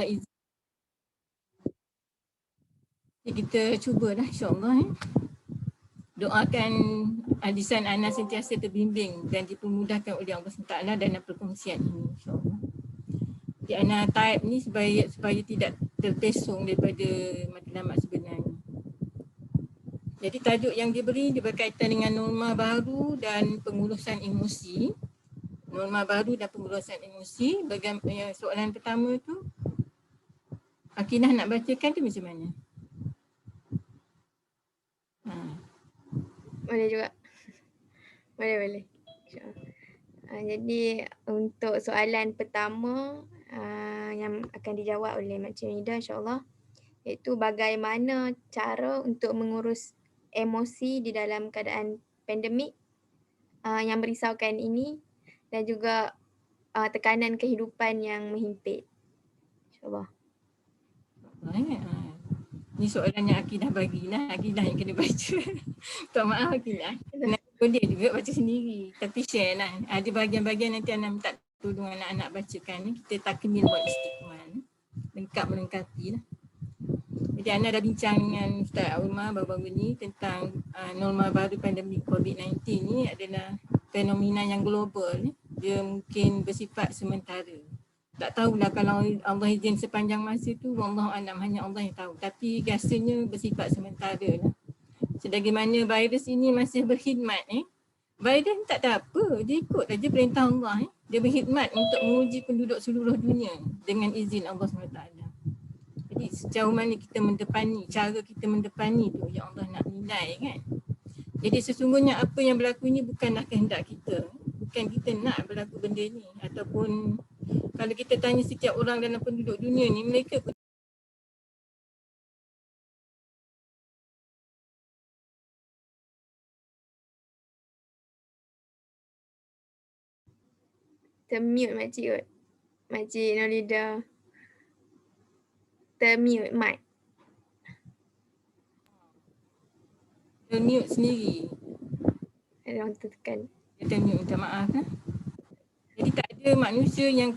izin. Kita cubalah insya-Allah. Doakan Lisan Ana sentiasa terbimbing dan dipermudahkan oleh Allah SWT dalam perkongsian ini insya-Allah. Jadi Ana type ni supaya tidak terpesong daripada matlamat sebenarnya. Jadi tajuk yang diberi berkaitan dengan norma baru dan pengurusan emosi. Norma baru dan pengurusan emosi. Soalan pertama tu, Akinah nak bacakan tu macam mana? Boleh juga. Boleh. Jadi untuk soalan pertama yang akan dijawab oleh Makcik Nida insya-Allah, iaitu bagaimana cara untuk mengurus emosi di dalam keadaan pandemik yang merisaukan ini dan juga tekanan kehidupan yang menghimpit. InsyaAllah. Ni soalan yang Akinah bagilah, Akinah yang kena baca. Tak maaf Akinah. Boleh juga baca sendiri. Tapi share lah. Ada bahagian-bahagian nanti Ana minta tolong anak-anak bacakan. Kita takmil buat istiqmal. Lengkap melengkapi lah. Jadi Ana dah bincang dengan Ustaz Umar baru-baru ni tentang norma baru pandemik COVID-19 ni adalah fenomena yang global. Dia mungkin bersifat sementara. Tak tahulah kalau Allah izin sepanjang masa tu, wallahualam, hanya Allah yang tahu. Tapi rasanya bersifat sementara lah. Sebagaimana virus ini masih berkhidmat virus ni tak ada apa, dia ikut saja perintah Allah Dia berkhidmat untuk menguji penduduk seluruh dunia dengan izin Allah SWT. Jadi sejauh mana kita mendepani, cara kita mendepani tu yang Allah nak nilai kan. Jadi sesungguhnya apa yang berlaku ni bukanlah kehendak kita. Bukan kita nak berlaku benda ni. Ataupun kalau kita tanya setiap orang dalam penduduk dunia ni, mereka pun Termute Makcik kot. Makcik Nolida. Termute mic. termute sendiri. Ada orang tertekan. Dia termute, minta maaf lah. Jadi tak ada manusia yang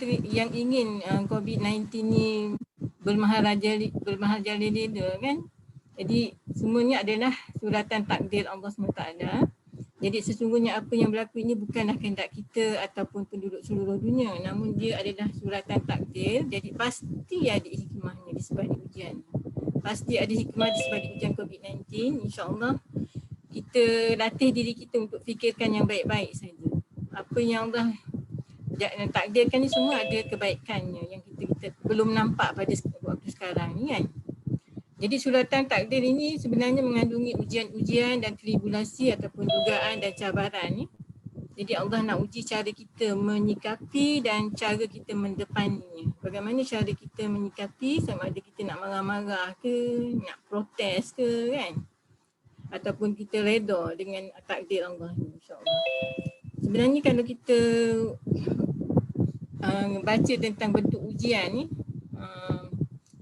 ingin COVID-19 ni bermahajalela kan. Jadi semuanya adalah suratan takdir Allah SWT. Jadi sesungguhnya apa yang berlaku ini bukanlah kehendak kita ataupun penduduk seluruh dunia, namun dia adalah suratan takdir. Jadi pasti ada hikmahnya di sebalik ujian. Pasti ada hikmah di sebalik ujian COVID-19. InsyaAllah kita latih diri kita untuk fikirkan yang baik-baik saja. Apa yang Allah takdirkan ni semua ada kebaikannya yang kita belum nampak pada waktu sekarang ni kan. Jadi suratan takdir ini sebenarnya mengandungi ujian-ujian dan tribulasi ataupun dugaan dan cabaran ni. Jadi Allah nak uji cara kita menyikapi dan cara kita mendepaninya. Bagaimana cara kita menyikapi, sama ada kita nak marah-marah ke, nak protes ke kan. Ataupun kita reda dengan takdir Allah ni insyaAllah. Sebenarnya kalau kita baca tentang bentuk ujian ni,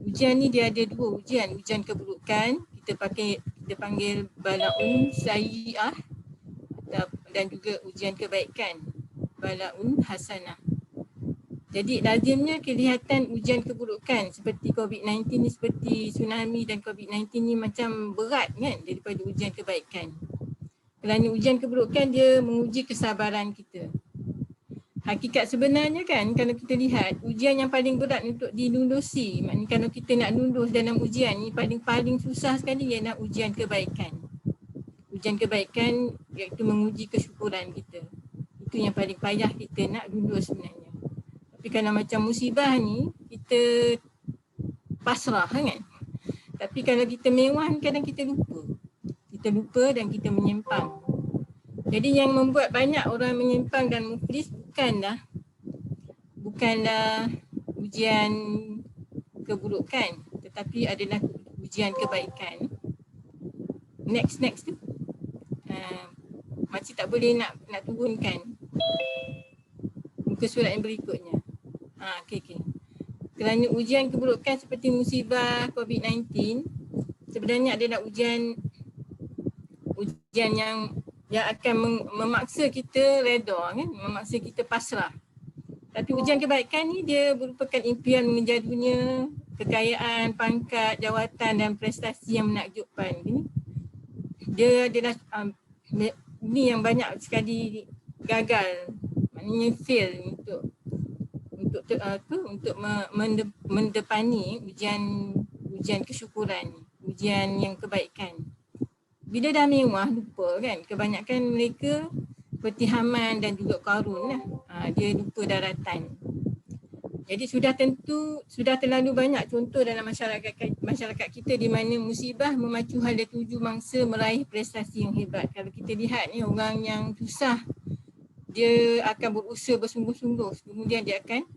ujian ni dia ada dua ujian. Ujian keburukan, kita panggil bala'un sayyi'ah, dan juga ujian kebaikan, bala'un hasanah. Jadi lazimnya kelihatan ujian keburukan seperti COVID-19 ni, seperti tsunami dan COVID-19 ni macam berat kan daripada ujian kebaikan. Kerana ujian keburukan dia menguji kesabaran kita. Hakikat sebenarnya kan kalau kita lihat ujian yang paling berat untuk dilulusi, maknanya kalau kita nak lulus dalam ujian ni paling susah sekali ialah ujian kebaikan. Ujian kebaikan iaitu menguji kesyukuran kita. Itu yang paling payah kita nak lulus sebenarnya. Tapi kalau macam musibah ni kita pasrah kan. Tapi kalau kita mewah kadang kita lupa. Kita lupa dan kita menyimpang. Jadi yang membuat banyak orang menyimpang dan muflis bukanlah ujian keburukan, tetapi adalah ujian kebaikan. Next tu. Makcik tak boleh nak turunkan muka surat yang berikutnya. Okay. Kerana ujian keburukan seperti musibah COVID-19 sebenarnya adalah ujian yang akan memaksa kita reda kan, memaksa kita pasrah. Tapi ujian kebaikan ni dia merupakan impian mengejar dunia, kekayaan, pangkat, jawatan dan prestasi yang menakjubkan. Dia adalah ni yang banyak sekali gagal, maknanya fail untuk mendepani ujian kesyukuran, ujian yang kebaikan. Bila dah mewah lupa kan, kebanyakan mereka seperti Haman dan juga Qarun lah. Dia lupa daratan. Jadi sudah terlalu banyak contoh dalam masyarakat kita di mana musibah memacu hala tuju mangsa meraih prestasi yang hebat. Kalau kita lihat ni orang yang susah, dia akan berusaha bersungguh-sungguh, kemudian dia akan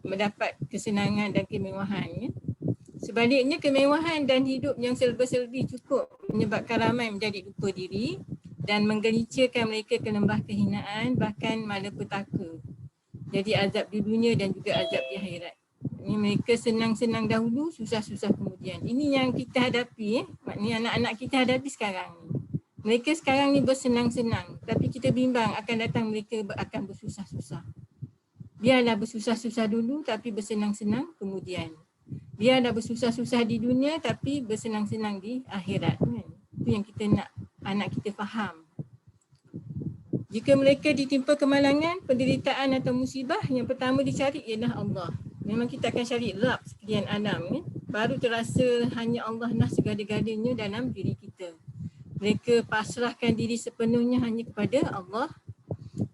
mendapat kesenangan dan kemewahan. Ya. Sebaliknya kemewahan dan hidup yang serba-serbi cukup menyebabkan ramai menjadi lupa diri dan menggelincirkan mereka ke lembah kehinaan, bahkan malapetaka. Jadi azab di dunia dan juga azab di akhirat. Ini mereka senang-senang dahulu, susah-susah kemudian. Ini yang kita hadapi, maknanya anak-anak kita hadapi sekarang ni. Mereka sekarang ni bersenang-senang, tapi kita bimbang akan datang mereka akan bersusah-susah. Biarlah bersusah-susah dulu tapi bersenang-senang kemudian. Biarlah bersusah-susah di dunia tapi bersenang-senang di akhirat. Kan? Itu yang kita nak anak kita faham. Jika mereka ditimpa kemalangan, penderitaan atau musibah, yang pertama dicari ialah Allah. Memang kita akan cari Rabb sekalian alam. Kan? Baru terasa hanya Allah lah segala-galanya dalam diri kita. Mereka pasrahkan diri sepenuhnya hanya kepada Allah.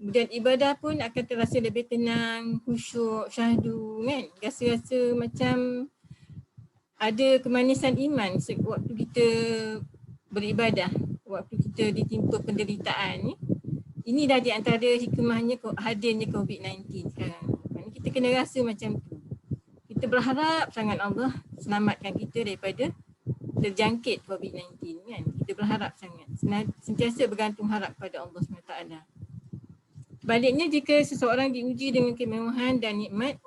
Kemudian ibadah pun akan terasa lebih tenang, khusyuk, syahdu kan. Rasa-rasa macam ada kemanisan iman waktu kita beribadah, waktu kita ditimpa penderitaan ni. Ini dah di antara hikmahnya hadirnya COVID-19 sekarang. Maksudnya kita kena rasa macam tu. Kita berharap sangat Allah selamatkan kita daripada terjangkit COVID-19 kan. Kita berharap sangat. Sentiasa bergantung harap pada Allah SWT. Sebaliknya jika seseorang diuji dengan kemewahan dan nikmat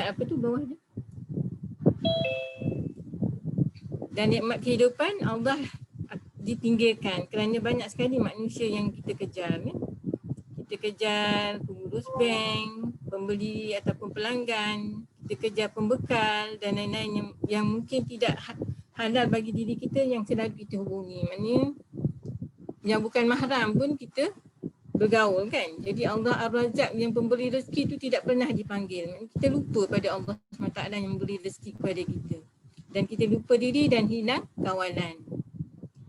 apa tu bawah dia? Dan nikmat kehidupan, Allah dipinggirkan kerana banyak sekali manusia yang kita kejar. Kan? Kita kejar pengurus bank, pembeli ataupun pelanggan, kita kejar pembekal dan lain-lain yang mungkin tidak halal bagi diri kita yang selalu kita hubungi. Maknanya yang bukan mahram pun kita bergaul kan. Jadi Allah Ar-Razzaq yang pemberi rezeki itu tidak pernah dipanggil. Kita lupa pada Allah SWT yang memberi rezeki kepada kita. Dan kita lupa diri dan hilang kawalan.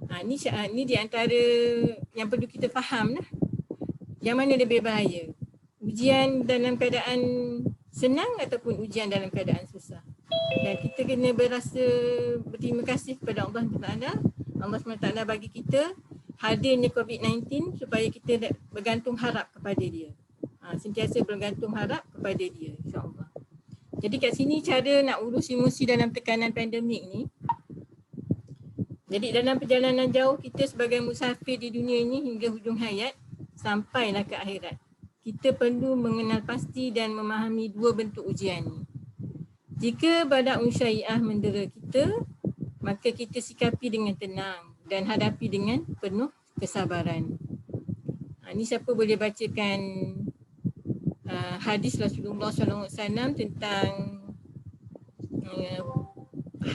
Ini di antara yang perlu kita faham lah. Yang mana lebih bahaya? Ujian dalam keadaan senang ataupun ujian dalam keadaan susah. Dan kita kena berterima kasih kepada Allah SWT. Allah SWT bagi kita hadirnya COVID-19 supaya kita bergantung harap kepada dia. Sentiasa bergantung harap kepada dia, insyaAllah. Jadi kat sini cara nak urus emosi dalam tekanan pandemik ni. Jadi dalam perjalanan jauh kita sebagai musafir di dunia ini hingga hujung hayat, sampailah ke akhirat. Kita perlu mengenal pasti dan memahami dua bentuk ujian ni. Jika bada'un syai'ah mendera kita, maka kita sikapi dengan tenang dan hadapi dengan penuh kesabaran. Ini siapa boleh bacakan hadis Rasulullah SAW tentang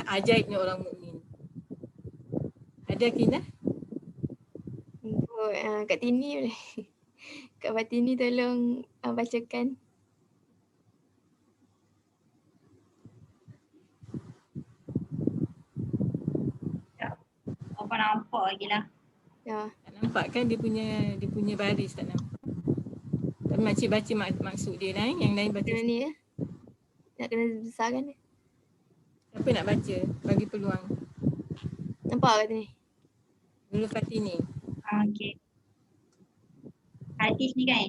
ajaibnya orang mukmin. Ada Kinah? Untuk Kak Tini boleh. Kak Fatini tolong bacakan. Apa nampak lagi lah. Ya. Tak nampak kan dia punya baris tak nampak. Tapi makcik baca maksud dia lah. Yang lain baca. Macam ni ya. Nak kena besarkan dia. Siapa nak baca? Bagi peluang. Nampak kat ni? Dulu Fatini. Okay. Hadis ni kan.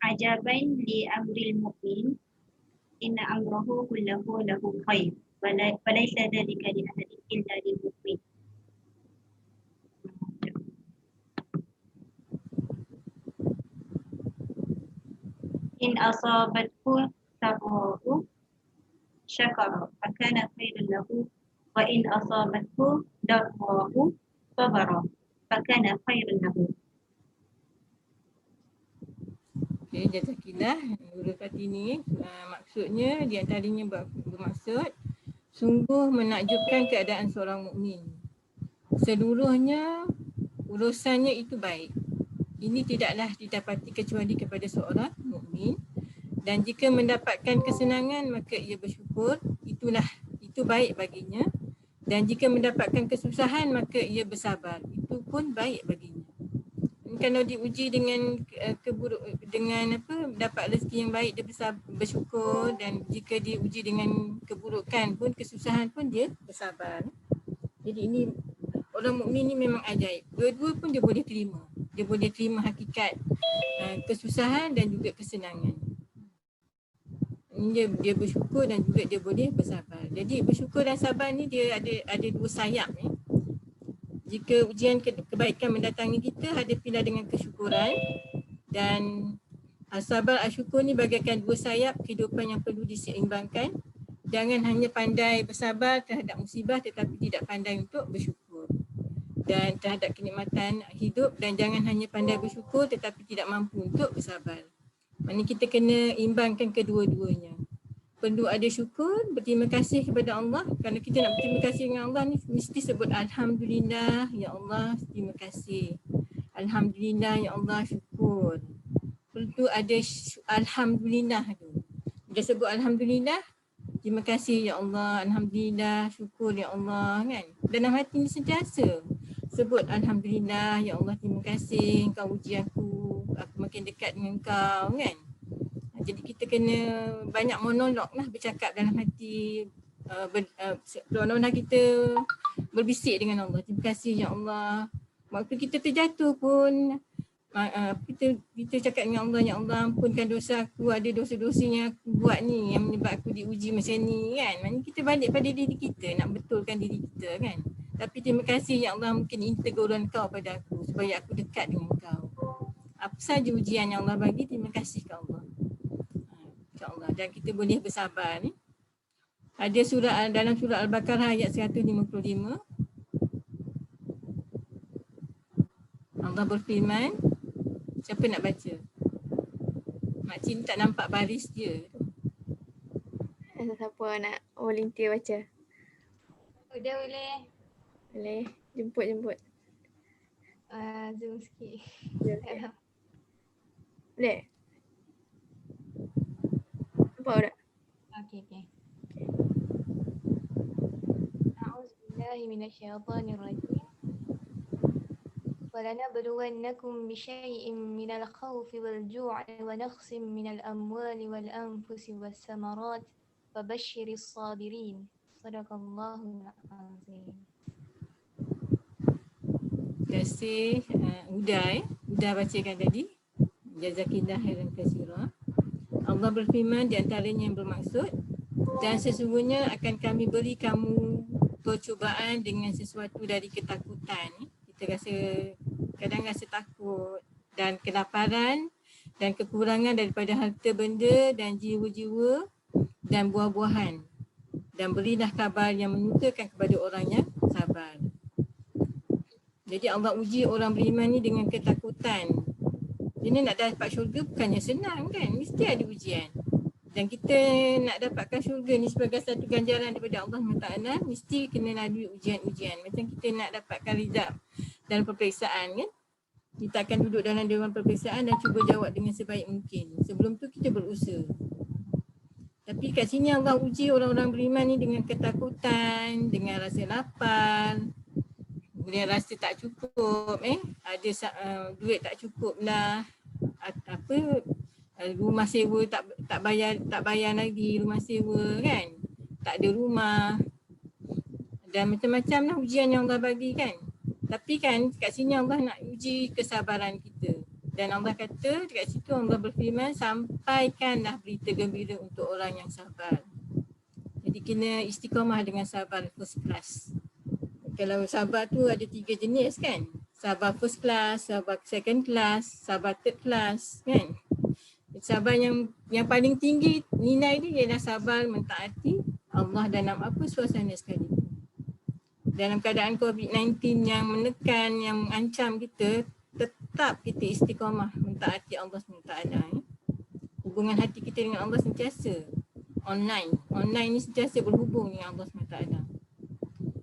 Ajaban li amril mu'min inna amrahu kullahu lahu khair walaysa dzalika li ahadin illa lil mu'min. In asabathu sarra'u syakara fakana khairan lahu wa in asabathu darra'u sabara fakana khairan lahu. Okay, jazakillah. Nurul Fatini maksudnya di antaranya bermaksud sungguh menakjubkan keadaan seorang mukmin. Seluruhnya urusannya itu baik. Ini tidaklah didapati kecuali kepada seorang mukmin, dan jika mendapatkan kesenangan maka ia bersyukur, itu baik baginya, dan jika mendapatkan kesusahan maka ia bersabar, itu pun baik baginya. Kalau diuji dengan dapat rezeki yang baik, dia bersyukur, dan jika diuji dengan keburukan pun, kesusahan pun, dia bersabar. Jadi ini orang mukmin ni memang ajaib. Dua-dua pun dia boleh terima. Dia boleh terima hakikat kesusahan dan juga kesenangan. Dia bersyukur dan juga dia boleh bersabar. Jadi bersyukur dan sabar ni dia ada dua sayap ni. Jika ujian kebaikan mendatangi kita, hadapilah dengan kesyukuran, dan sabar syukur ni bagaikan dua sayap kehidupan yang perlu diseimbangkan. Jangan hanya pandai bersabar terhadap musibah tetapi tidak pandai untuk bersyukur dan terhadap kenikmatan hidup, dan jangan hanya pandai bersyukur tetapi tidak mampu untuk bersabar. Maksudnya kita kena imbangkan kedua-duanya. Perlu ada syukur, berterima kasih kepada Allah. Kalau kita nak berterima kasih dengan Allah ni, mesti sebut Alhamdulillah, ya Allah, terima kasih. Alhamdulillah, ya Allah, syukur. Perlu ada Alhamdulillah tu. Dia sebut Alhamdulillah, terima kasih ya Allah, Alhamdulillah, syukur ya Allah, kan. Dalam hati ni sentiasa sebut Alhamdulillah, ya Allah, terima kasih engkau uji aku makin dekat dengan engkau, kan. Jadi kita kena banyak monolog lah, bercakap dalam hati, seolah-olah kita berbisik dengan Allah. Terima kasih ya Allah. Waktu kita terjatuh pun kita cakap dengan Allah, ya Allah, ampunkan dosa aku, ada dosa-dosa yang aku buat ni yang menyebab aku diuji macam ni, kan. Maksudnya kita balik pada diri kita, nak betulkan diri kita, kan. Tapi terima kasih ya Allah, mungkin ini teguran kau pada aku supaya aku dekat dengan kau. Apa saja ujian yang Allah bagi, terima kasih ke Allah. InsyaAllah. Dan kita boleh bersabar ni. Ada dalam surah Al-Baqarah ayat 155. Allah berfirman, siapa nak baca? Mak Cin tak nampak baris dia. Siapa nak volunteer baca? Udah boleh. Boleh. Jemput. Zoom sikit. Okay. Boleh? Nampak tak? Okay. A'udzubillahi minasyaitonirrajim. وَلَنَبْلُوَنَّكُمْ بِشَيْءٍ مِنَ الْخَوْفِ وَالْجُوعِ وَنَقْصٍ مِنَ الْأَمْوَالِ وَالْأَنْفُسِ وَالثَّمَرَاتِ وَبَشِّرِ الصَّابِرِينَ. صَدَقَ اللَّهُ الْعَظِيمُ. Terima kasih Udah bacakan tadi. Jazakillah khairan katsira. Allah berfirman di antaranya yang bermaksud, dan sesungguhnya akan kami beri kamu percubaan dengan sesuatu dari ketakutan. Kita kadang rasa takut, dan kelaparan dan kekurangan daripada harta benda dan jiwa-jiwa dan buah-buahan, dan berilah kabar yang menyukakan kepada orang yang sabar. Jadi Allah uji orang beriman ni dengan ketakutan. Jadi nak dapat syurga bukannya senang, kan, mesti ada ujian. Dan kita nak dapatkan syurga ni sebagai satu ganjaran daripada Allah SWT, mesti kena lalui ujian-ujian. Macam kita nak dapatkan rizab dalam peperiksaan, kan. Kita akan duduk dalam dewan peperiksaan dan cuba jawab dengan sebaik mungkin. Sebelum tu kita berusaha. Tapi kat sini Allah uji orang-orang beriman ni dengan ketakutan, dengan rasa lapar, kemudian rasa tak cukup, ada duit tak cukup lah, rumah sewa tak bayar lagi rumah sewa, kan, tak ada rumah, dan macam-macam lah ujian yang Allah bagi, kan. Tapi kan kat sini Allah nak uji kesabaran kita, dan Allah kata dekat situ, Allah berfirman, sampaikanlah berita gembira untuk orang yang sabar. Jadi kena istiqamah dengan sabar first class. Kalau sabar tu ada 3 jenis, kan. Sabar first class, sabar second class, sabar third class, kan. Sabar yang paling tinggi nilai dia ialah sabar mentaati Allah dalam apa suasana sekalipun. Dalam keadaan COVID-19 yang menekan, yang mengancam kita, tetap kita istiqamah mentaati Allah SWT. hubungan hati kita dengan Allah sentiasa online ni sentiasa berhubung dengan Allah SWT.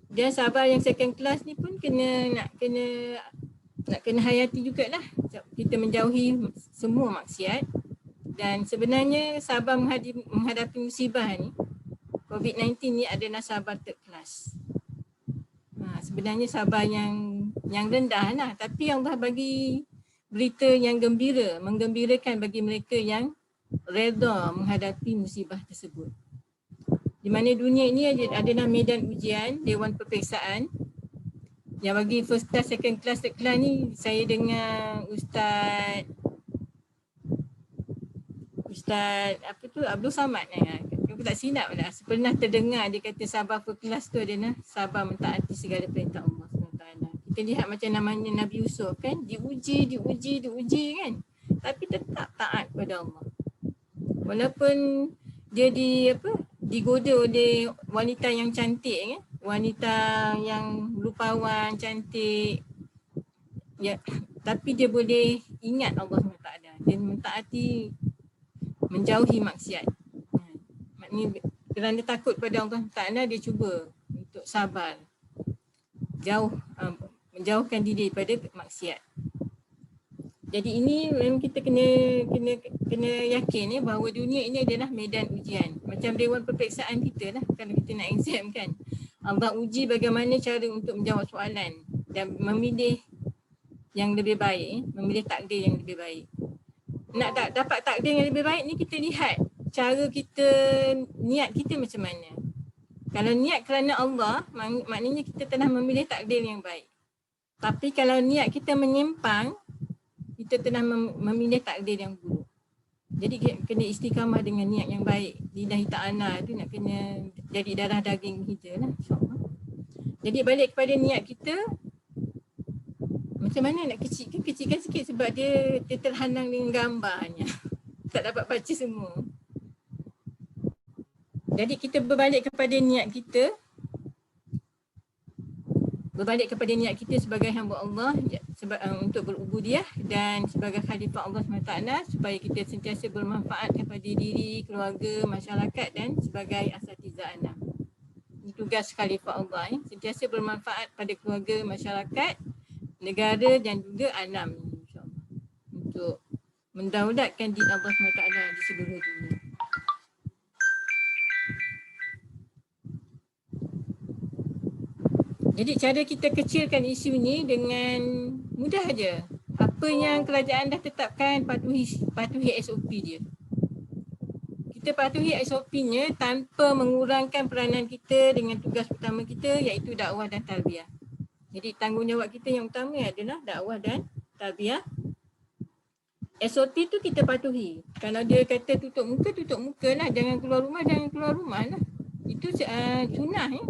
Dan sahabat yang second class ni pun nak kena hayati jugalah. Kita menjauhi semua maksiat. Dan sebenarnya sahabat menghadapi musibah ni, COVID-19 ni adalah sahabat third class. Sebenarnya sahabat yang rendah lah. Tapi Allah bagi berita yang gembira, menggembirakan bagi mereka yang reda menghadapi musibah tersebut. Di mana dunia ini adalah medan ujian, dewan perperiksaan. Yang bagi first class, second class, third class ni saya dengar Ustaz Abdul Samad aku tak silap lah. Pernah terdengar dia kata sabar first class tu adalah sabar mentaati segala perintah Allah SWT. Kita lihat macam namanya Nabi Yusuf kan, diuji kan. Tapi tetap taat kepada Allah. Walaupun dia digoda oleh wanita yang cantik kan, wanita yang rupawan, cantik. Ya, tapi dia boleh ingat Allah SWT dan mentaati, menjauhi maksiat. Maknanya kerana takut pada Allah Ta'ala dia cuba untuk sabar. Menjauhkan diri daripada maksiat. Jadi ini memang kita kena yakin bahawa dunia ini adalah medan ujian. Macam dewan perperiksaan kita lah kalau kita nak exam kan. Allah uji bagaimana cara untuk menjawab soalan dan memilih yang lebih baik, memilih takdir yang lebih baik. Nak dapat takdir yang lebih baik ni kita lihat cara kita, niat kita macam mana. Kalau niat kerana Allah, maknanya kita telah memilih takdir yang baik. Tapi kalau niat kita menyimpang, kita telah memilih takdir yang buruk. Jadi kena istiqamah dengan niat yang baik. Lillahi ta'ala tu nak kena jadi darah daging kita lah, insyaAllah. Jadi balik kepada niat kita, macam mana nak kecilkan sikit sebab dia terhalang dengan gambarnya. Tak dapat baca semua. Jadi kita berbalik kepada niat kita. Berbalik kepada niat kita sebagai hamba Allah untuk berubudiah dan sebagai khalifah Allah SWT supaya kita sentiasa bermanfaat kepada diri, keluarga, masyarakat dan sebagai asatizah anak. Ini tugas khalifah Allah. Sentiasa bermanfaat pada keluarga, masyarakat, negara dan juga alam insyaAllah. Untuk mendaulatkan din Allah SWT di seluruh dunia. Jadi cara kita kecilkan isu ni dengan mudah aja. Apa yang kerajaan dah tetapkan, patuhi SOP dia. Kita patuhi SOP-nya tanpa mengurangkan peranan kita dengan tugas utama kita iaitu dakwah dan tarbiyah. Jadi tanggungjawab kita yang utama adalah dakwah dan tarbiyah. SOP tu kita patuhi. Kalau dia kata tutup muka lah. Jangan keluar rumah lah. Itu sunnah ya.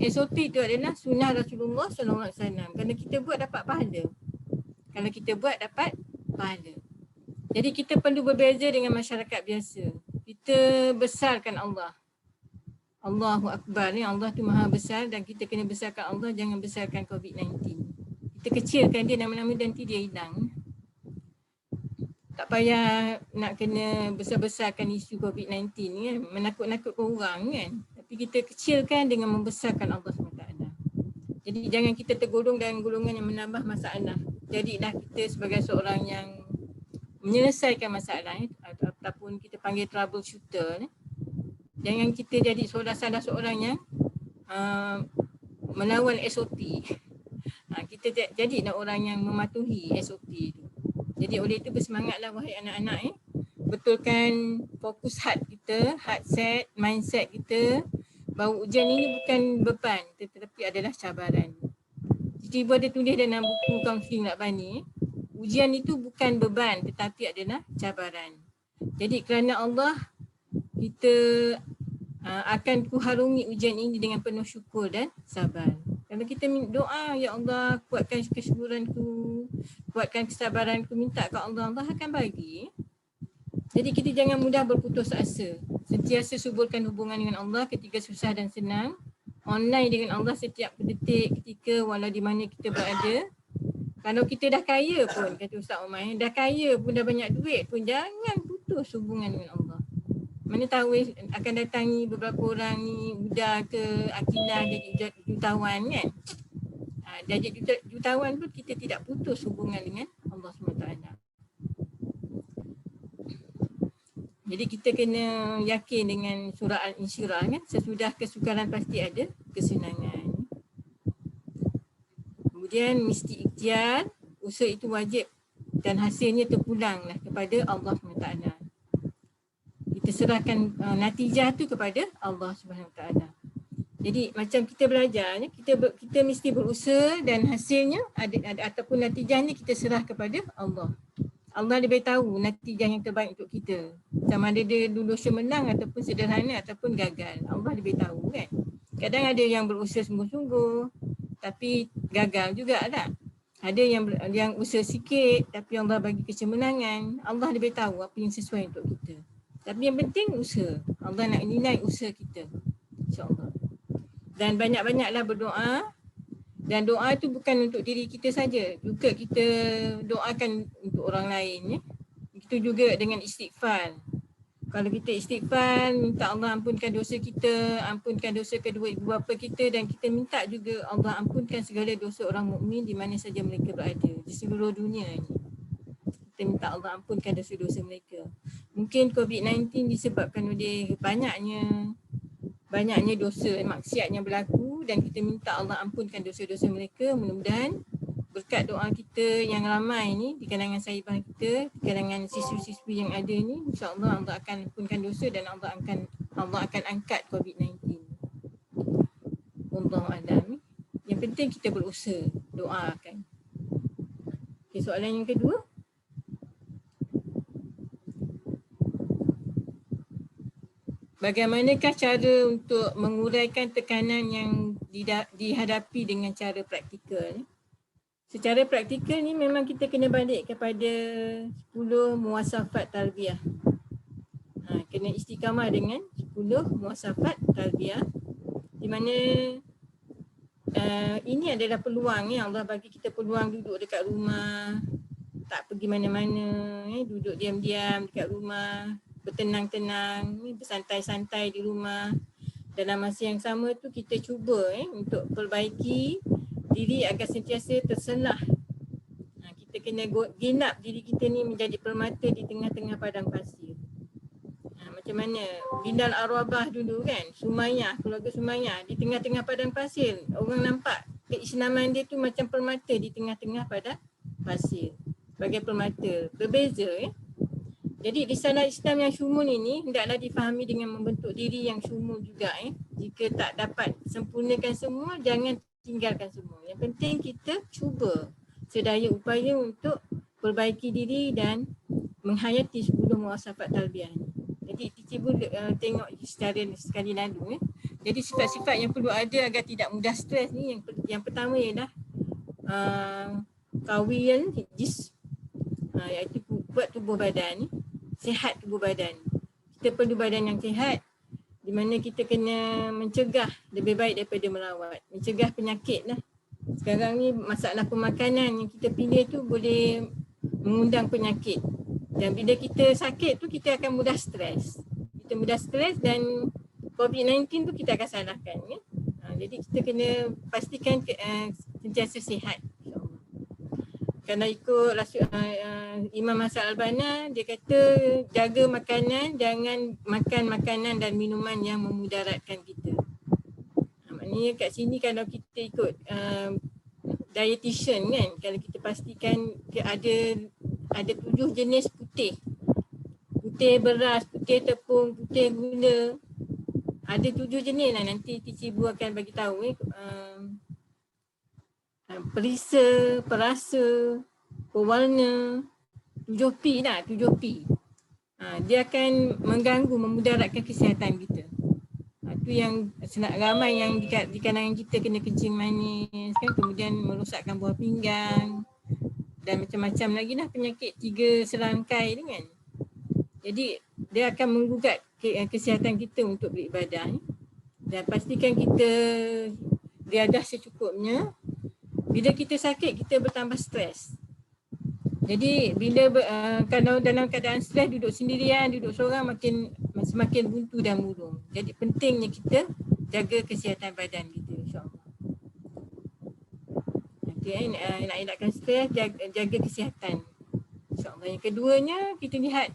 SOP itu adalah sunnah Rasulullah SAW. Kalau kita buat dapat pahala. Jadi kita perlu berbeza dengan masyarakat biasa. Kita besarkan Allah. Allahu Akbar ni, Allah tu maha besar dan kita kena besarkan Allah, jangan besarkan COVID-19. Kita kecilkan dia nama-nama nanti dia hilang. Tak payah nak kena besar-besarkan isu COVID-19 ni kan, menakut-nakutkan orang kan. Tapi kita kecilkan dengan membesarkan Allah SWT. Jadi jangan kita tergolong dalam golongan yang menambah masalah. Jadilah kita sebagai seorang yang menyelesaikan masalah ataupun kita panggil troubleshooter. Jangan kita jadi salah seorang yang melawan SOP. Kita jadilah orang yang mematuhi SOP itu. Jadi oleh itu bersemangatlah wahai anak-anak betulkan fokus heart mindset kita bahawa ujian ini bukan beban tetapi adalah cabaran. Tiba-tiba dia tulis dalam buku Kaunseling Rabbani, ujian itu bukan beban tetapi adalah cabaran. Jadi kerana Allah kita akan kuharungi ujian ini dengan penuh syukur dan sabar. Kalau kita doa, ya Allah kuatkan kesyukuranku, kuatkan kesabaranku, minta ke Allah, Allah akan bagi. Jadi kita jangan mudah berputus asa. Sentiasa suburkan hubungan dengan Allah ketika susah dan senang. Online dengan Allah setiap detik, ketika walau di mana kita berada. Kalau kita dah kaya pun, kata Ustaz Umar, dah kaya pun, dah banyak duit pun, jangan putus putus hubungan dengan Allah. Mana tahu akan datangi beberapa orang ni Uda ke Akilah jadi jutawan kan. Dia jadi jutawan pun kita tidak putus hubungan dengan Allah SWT. Jadi kita kena yakin dengan surah Al-Insyirah kan. Sesudah kesukaran pasti ada kesenangan. Kemudian mesti ikhtiar, usaha itu wajib dan hasilnya terpulanglah kepada Allah SWT. Kita serahkan natijah tu kepada Allah SWT. Jadi macam kita belajar, kita mesti berusaha dan hasilnya ada ataupun natijahnya kita serah kepada Allah. Allah lebih tahu natijah yang terbaik untuk kita. Sama ada dia lulus menang ataupun sederhana ataupun gagal. Allah lebih tahu kan. Kadang ada yang berusaha sungguh-sungguh tapi gagal juga tak. Ada yang usaha sikit tapi Allah bagi kemenangan. Allah lebih tahu apa yang sesuai untuk kita. Tapi yang penting usaha. Allah nak nilai usaha kita. InsyaAllah. Dan banyak-banyaklah berdoa. Dan doa tu bukan untuk diri kita saja. Juga kita doakan untuk orang lain. Ya. Itu juga dengan istighfar. Kalau kita istighfar, minta Allah ampunkan dosa kita, ampunkan dosa kedua ibu bapa kita dan kita minta juga Allah ampunkan segala dosa orang mukmin di mana saja mereka berada di seluruh dunia ni. Kita minta Allah ampunkan dosa-dosa mereka. Mungkin COVID-19 disebabkan oleh banyaknya dosa maksiat yang berlaku dan kita minta Allah ampunkan dosa-dosa mereka. Mudah-mudahan berkat doa kita yang ramai ni di kalangan sahibah kita, di kalangan siswi-siswi yang ada ni, insya-Allah Allah akan ampunkan dosa dan Allah akan angkat COVID-19. Wallahu a'lam. Yang penting kita berusaha, doakan. Okay, soalan yang kedua. Bagaimanakah cara untuk menguraikan tekanan yang dihadapi dengan cara praktikal? Secara praktikal ni memang kita kena balik kepada 10 muasafat tarbiyah. Kena istiqamah dengan 10 muasafat tarbiyah. Di mana ini adalah peluang ya. Allah bagi kita peluang duduk dekat rumah, tak pergi mana-mana, duduk diam-diam dekat rumah, bertenang-tenang, bersantai-santai di rumah. Dalam masa yang sama tu kita cuba untuk perbaiki diri agar sentiasa terselah. Kita kena ginap diri kita ni menjadi permata di tengah-tengah padang pasir. Macam mana? Bindal Ar-Rabah dulu kan, Sumayyah, keluarga Sumayyah di tengah-tengah padang pasir. Orang nampak keislaman dia tu macam permata di tengah-tengah padang pasir. Sebagai permata. Berbeza ya. Jadi risalah Islam yang syumun ini hendaklah difahami dengan membentuk diri yang syumun juga. Jika tak dapat sempurnakan semua, jangan tinggalkan semua. Yang penting kita cuba sedaya upaya untuk perbaiki diri dan menghayati 10 muasafat tarbiyah ni. Jadi tiba tengok secara sekali lalu. Jadi sifat-sifat yang perlu ada agar tidak mudah stres ni, yang pertama ialah qawiyan jism, iaitu kuat tubuh badan ni, sihat tubuh badan. Kita perlu badan yang sihat, di mana kita kena mencegah lebih baik daripada merawat. Mencegah penyakit lah. Sekarang ni masalah pemakanan yang kita pilih tu boleh mengundang penyakit. Dan bila kita sakit tu kita akan mudah stres. Kita mudah stres dan COVID-19 tu kita akan salahkan. Ya? Jadi kita kena pastikan sentiasa sihat. Kalau ikut Imam Hasan Al-Banna, dia kata jaga makanan, jangan makan makanan dan minuman yang memudaratkan kita. Maknanya kat sini kalau kita ikut dietitian kan, kalau kita pastikan ada 7 jenis putih. Putih beras, putih tepung, putih gula. Ada 7 jenis lah, nanti Cici Ibu akan bagi tahu perisa, perasa, pewarna, 7P lah, 7P. Dia akan mengganggu, memudaratkan kesihatan kita. Itu yang ramai yang di kalangan kita kena kencing manis kan, kemudian merosakkan buah pinggang dan macam-macam lagi lah penyakit 3 serangkai tu kan. Jadi dia akan menggugat kesihatan kita untuk beribadah. Dan pastikan kita riadah secukupnya. Bila kita sakit, kita bertambah stres. Jadi bila kalau dalam keadaan stres, duduk sendirian, duduk seorang, semakin buntu dan murung. Jadi pentingnya kita jaga kesihatan badan kita, insya-Allah. Okay, nak elakkan stres, jaga kesihatan, insya-Allah. Yang keduanya, kita lihat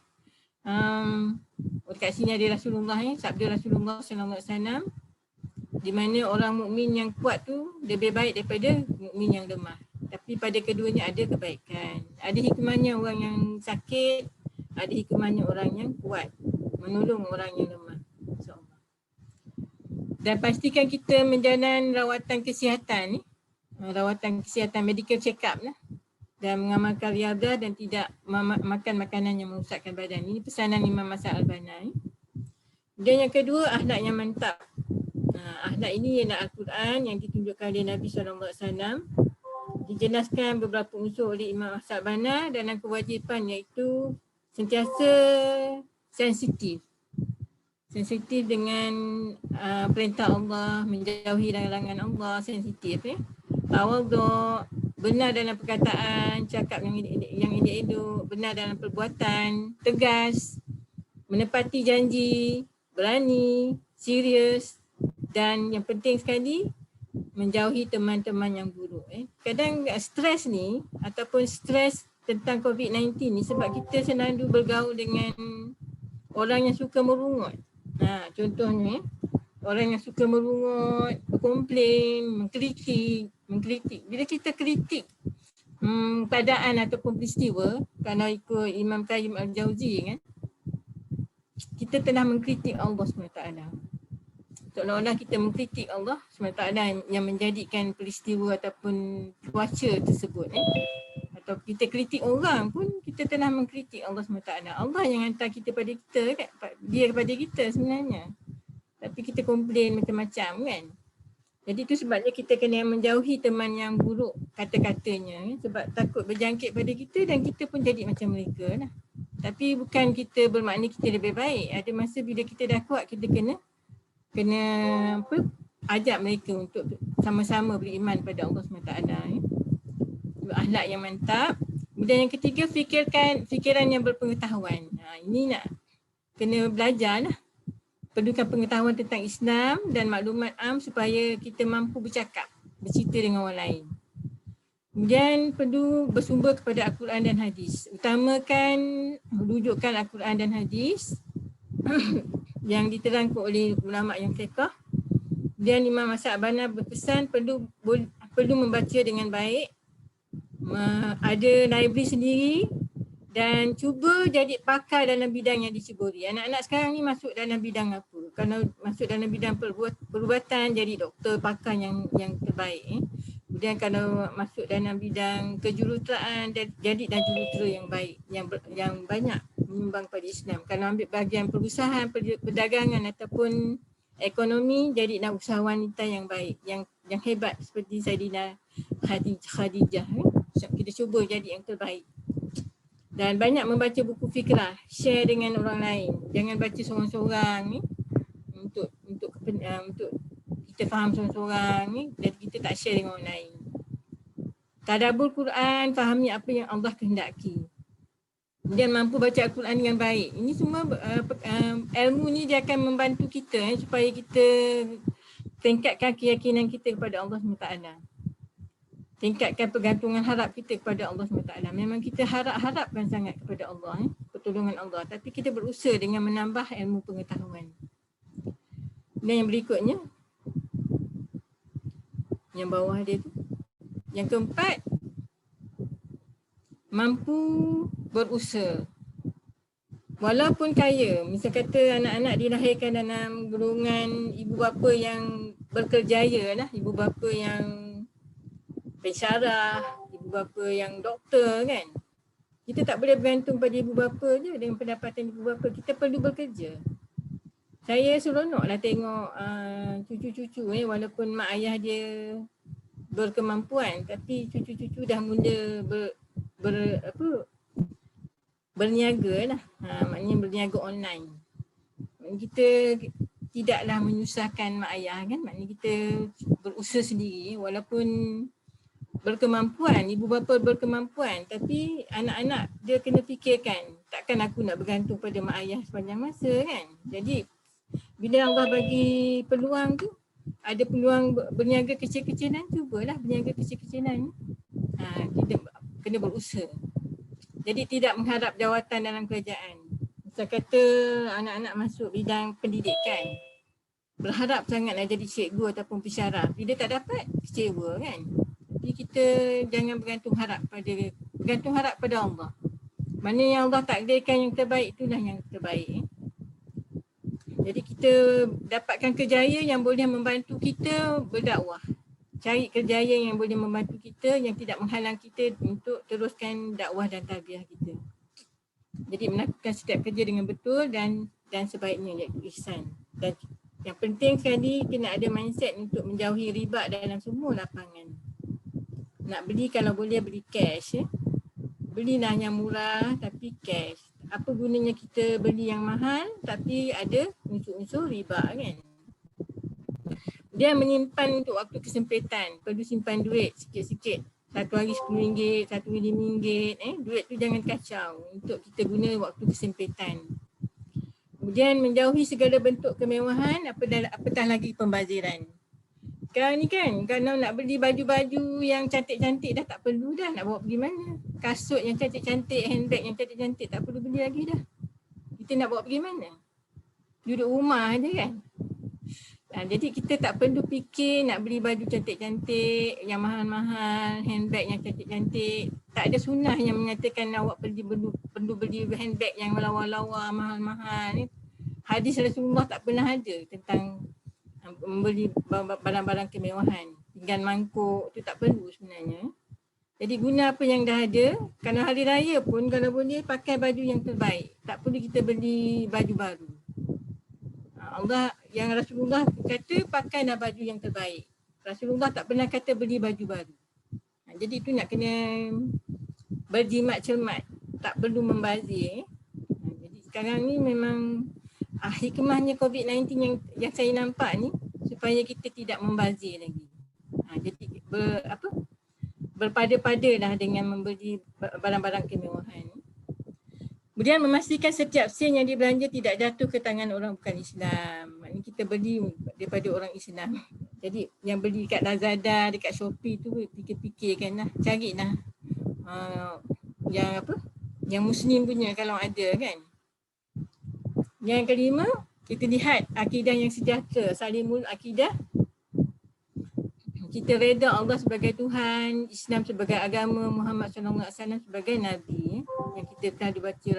dekat sini ada Rasulullah, sabda Rasulullah SAW, di mana orang mukmin yang kuat tu lebih baik daripada mukmin yang lemah. Tapi pada keduanya ada kebaikan. Ada hikmahnya orang yang sakit, ada hikmahnya orang yang kuat, menolong orang yang lemah, insya-Allah. Dan pastikan kita menjalani rawatan kesihatan ni, rawatan kesihatan, medical check up lah, dan mengamalkan riadah dan tidak makan makanan yang merosakkan badan. Ini pesanan Imam Hasan Al-Banna. Dan yang kedua, akhlak yang mantap. Akhlak ini ialah Al-Quran yang ditunjukkan oleh Nabi SAW. Dijelaskan beberapa unsur oleh Imam Hasan Al-Banna dalam kewajipan, iaitu sentiasa sensitif. Sensitif dengan perintah Allah, menjauhi larangan Allah, sensitif. Tawadhu', benar dalam perkataan, cakap yang elok, benar dalam perbuatan, tegas, menepati janji, berani, serius, dan yang penting sekali, menjauhi teman-teman yang buruk. Kadang stres ni ataupun stres tentang COVID-19 ni sebab kita selalu bergaul dengan orang yang suka merungut. Contohnya orang yang suka merungut, berkomplain, mengkritik. Bila kita kritik keadaan ataupun peristiwa, kalau ikut Imam Qayyim Al-Jauzi kan, kita telah mengkritik Allah SWT. Seolah-olah kita mengkritik Allah SWT yang menjadikan peristiwa ataupun cuaca tersebut. Atau kita kritik orang pun, kita telah mengkritik Allah SWT. Allah yang hantar kita pada kita kan, dia kepada kita sebenarnya. Tapi kita komplain macam-macam kan. Jadi itu sebabnya kita kena menjauhi teman yang buruk kata-katanya. Sebab takut berjangkit pada kita dan kita pun jadi macam mereka lah. Tapi bukan kita bermakna kita lebih baik. Ada masa bila kita dah kuat, kita kena ajak mereka untuk sama-sama beriman pada Allah SWT. Akhlak yang mantap. Kemudian yang ketiga, fikiran yang berpengetahuan. Ini nak kena belajar lah. Perlukan pengetahuan tentang Islam dan maklumat supaya kita mampu bercakap, bercerita dengan orang lain. Kemudian perlu bersumber kepada Al-Quran dan Hadis. Utamakan rujukan Al-Quran dan Hadis yang diterangkan oleh ulama yang fiqh. Dan Imam Hasan Al-Banna berpesan perlu membaca dengan baik, ada library sendiri dan cuba jadi pakar dalam bidang yang diceburi. Anak-anak sekarang ni masuk dalam bidang apa? Kalau masuk dalam bidang perubatan, jadi doktor, pakar yang terbaik. Kemudian kalau masuk dalam bidang kejuruteraan, jadi dan jurutera yang baik, yang banyak menyumbang pada Islam. Kalau ambil bahagian perusahaan, perdagangan ataupun ekonomi, jadi dan usahawan wanita yang baik, yang hebat seperti Saidina Khadijah. Kita cuba jadi yang terbaik. Dan banyak membaca buku fikrah, share dengan orang lain. Jangan baca seorang-seorang ni untuk kita faham seorang-seorang ni, dan kita tak share dengan orang lain. Tadabbur Quran, fahami apa yang Allah kehendaki. Dan mampu baca Al-Quran dengan baik. Ini semua ilmu ni dia akan membantu kita supaya kita tingkatkan keyakinan kita kepada Allah SWT. Tingkatkan pergantungan harap kita kepada Allah SWT. Memang kita harapkan sangat kepada Allah, pertolongan Allah. Tapi kita berusaha dengan menambah ilmu pengetahuan. Dan yang berikutnya, yang bawah dia tu. Yang keempat, mampu berusaha. Walaupun kaya, misal kata anak-anak dilahirkan dalam golongan ibu bapa yang berkerjaya lah, ibu bapa yang pensyarah, ibu bapa yang doktor kan. Kita tak boleh bergantung pada ibu bapa je dengan pendapatan ibu bapa. Kita perlu bekerja. Saya seronoklah tengok cucu-cucu walaupun mak ayah dia berkemampuan, tapi cucu-cucu dah mula berniaga lah. Maknanya berniaga online. Kita tidaklah menyusahkan mak ayah kan. Maknanya kita berusaha sendiri walaupun berkemampuan, ibu bapa berkemampuan, tapi anak-anak dia kena fikirkan, takkan aku nak bergantung pada mak ayah sepanjang masa kan. Jadi bila Allah bagi peluang tu, ada peluang berniaga kecil-kecilan, cubalah berniaga kecil-kecilan. Kita kena berusaha. Jadi tidak mengharap jawatan dalam kerajaan. Misal kata anak-anak masuk bidang pendidikan, berharap sangat nak jadi cikgu ataupun pensyarah. Bila tak dapat, kecewa kan. Jadi kita jangan bergantung harap pada Allah. Mana yang Allah takdirkan yang terbaik, itulah yang terbaik. Jadi kita dapatkan kerjaya yang boleh membantu kita berdakwah. Cari kerjaya yang boleh membantu kita, yang tidak menghalang kita untuk teruskan dakwah dan tarbiyah kita. Jadi melakukan setiap kerja dengan betul dan sebaiknya, iaitu ihsan. Dan yang penting sekali, kena ada mindset untuk menjauhi riba dalam semua lapangan. Nak beli kalau boleh beli cash. Belilah yang murah tapi cash. Apa gunanya kita beli yang mahal tapi ada unsur-unsur riba kan. Dia menyimpan untuk waktu kesempitan. Perlu simpan duit sikit-sikit. Satu hari RM10, satu hari RM5. Duit tu jangan kacau untuk kita guna waktu kesempitan. Kemudian menjauhi segala bentuk kemewahan, apatah lagi pembaziran. Sekarang ni kan, kalau nak beli baju-baju yang cantik-cantik dah tak perlu dah, nak bawa pergi mana. Kasut yang cantik-cantik, handbag yang cantik-cantik tak perlu beli lagi dah. Kita nak bawa pergi mana? Duduk rumah je kan. Jadi kita tak perlu fikir nak beli baju cantik-cantik, yang mahal-mahal, handbag yang cantik-cantik. Tak ada sunnah yang menyatakan awak perlu beli handbag yang lawa-lawa, mahal-mahal. Hadis Rasulullah tak pernah ada tentang membeli barang-barang kemewahan. Pinggan mangkuk tu tak perlu sebenarnya. Jadi guna apa yang dah ada. Kalau hari raya pun kalau boleh pakai baju yang terbaik. Tak perlu kita beli baju baru. Allah yang Rasulullah kata pakailah baju yang terbaik. Rasulullah tak pernah kata beli baju baru. Jadi itu nak kena berjimat cermat. Tak perlu membazir. Jadi sekarang ni memang hikmahnya COVID-19 yang saya nampak ni supaya kita tidak membazir lagi. Jadi berpada-padalah dengan membeli barang-barang kemewahan. Kemudian memastikan setiap sen yang dibelanja tidak jatuh ke tangan orang bukan Islam. Maknanya kita beli daripada orang Islam. Jadi yang beli dekat Lazada, dekat Shopee tu fikir-fikirkanlah, carilah yang Muslim punya kalau ada kan. Yang kelima, kita lihat akidah yang sejahtera, salimul akidah. Kita reda Allah sebagai Tuhan, Islam sebagai agama, Muhammad SAW sebagai Nabi. Yang kita telah dibaca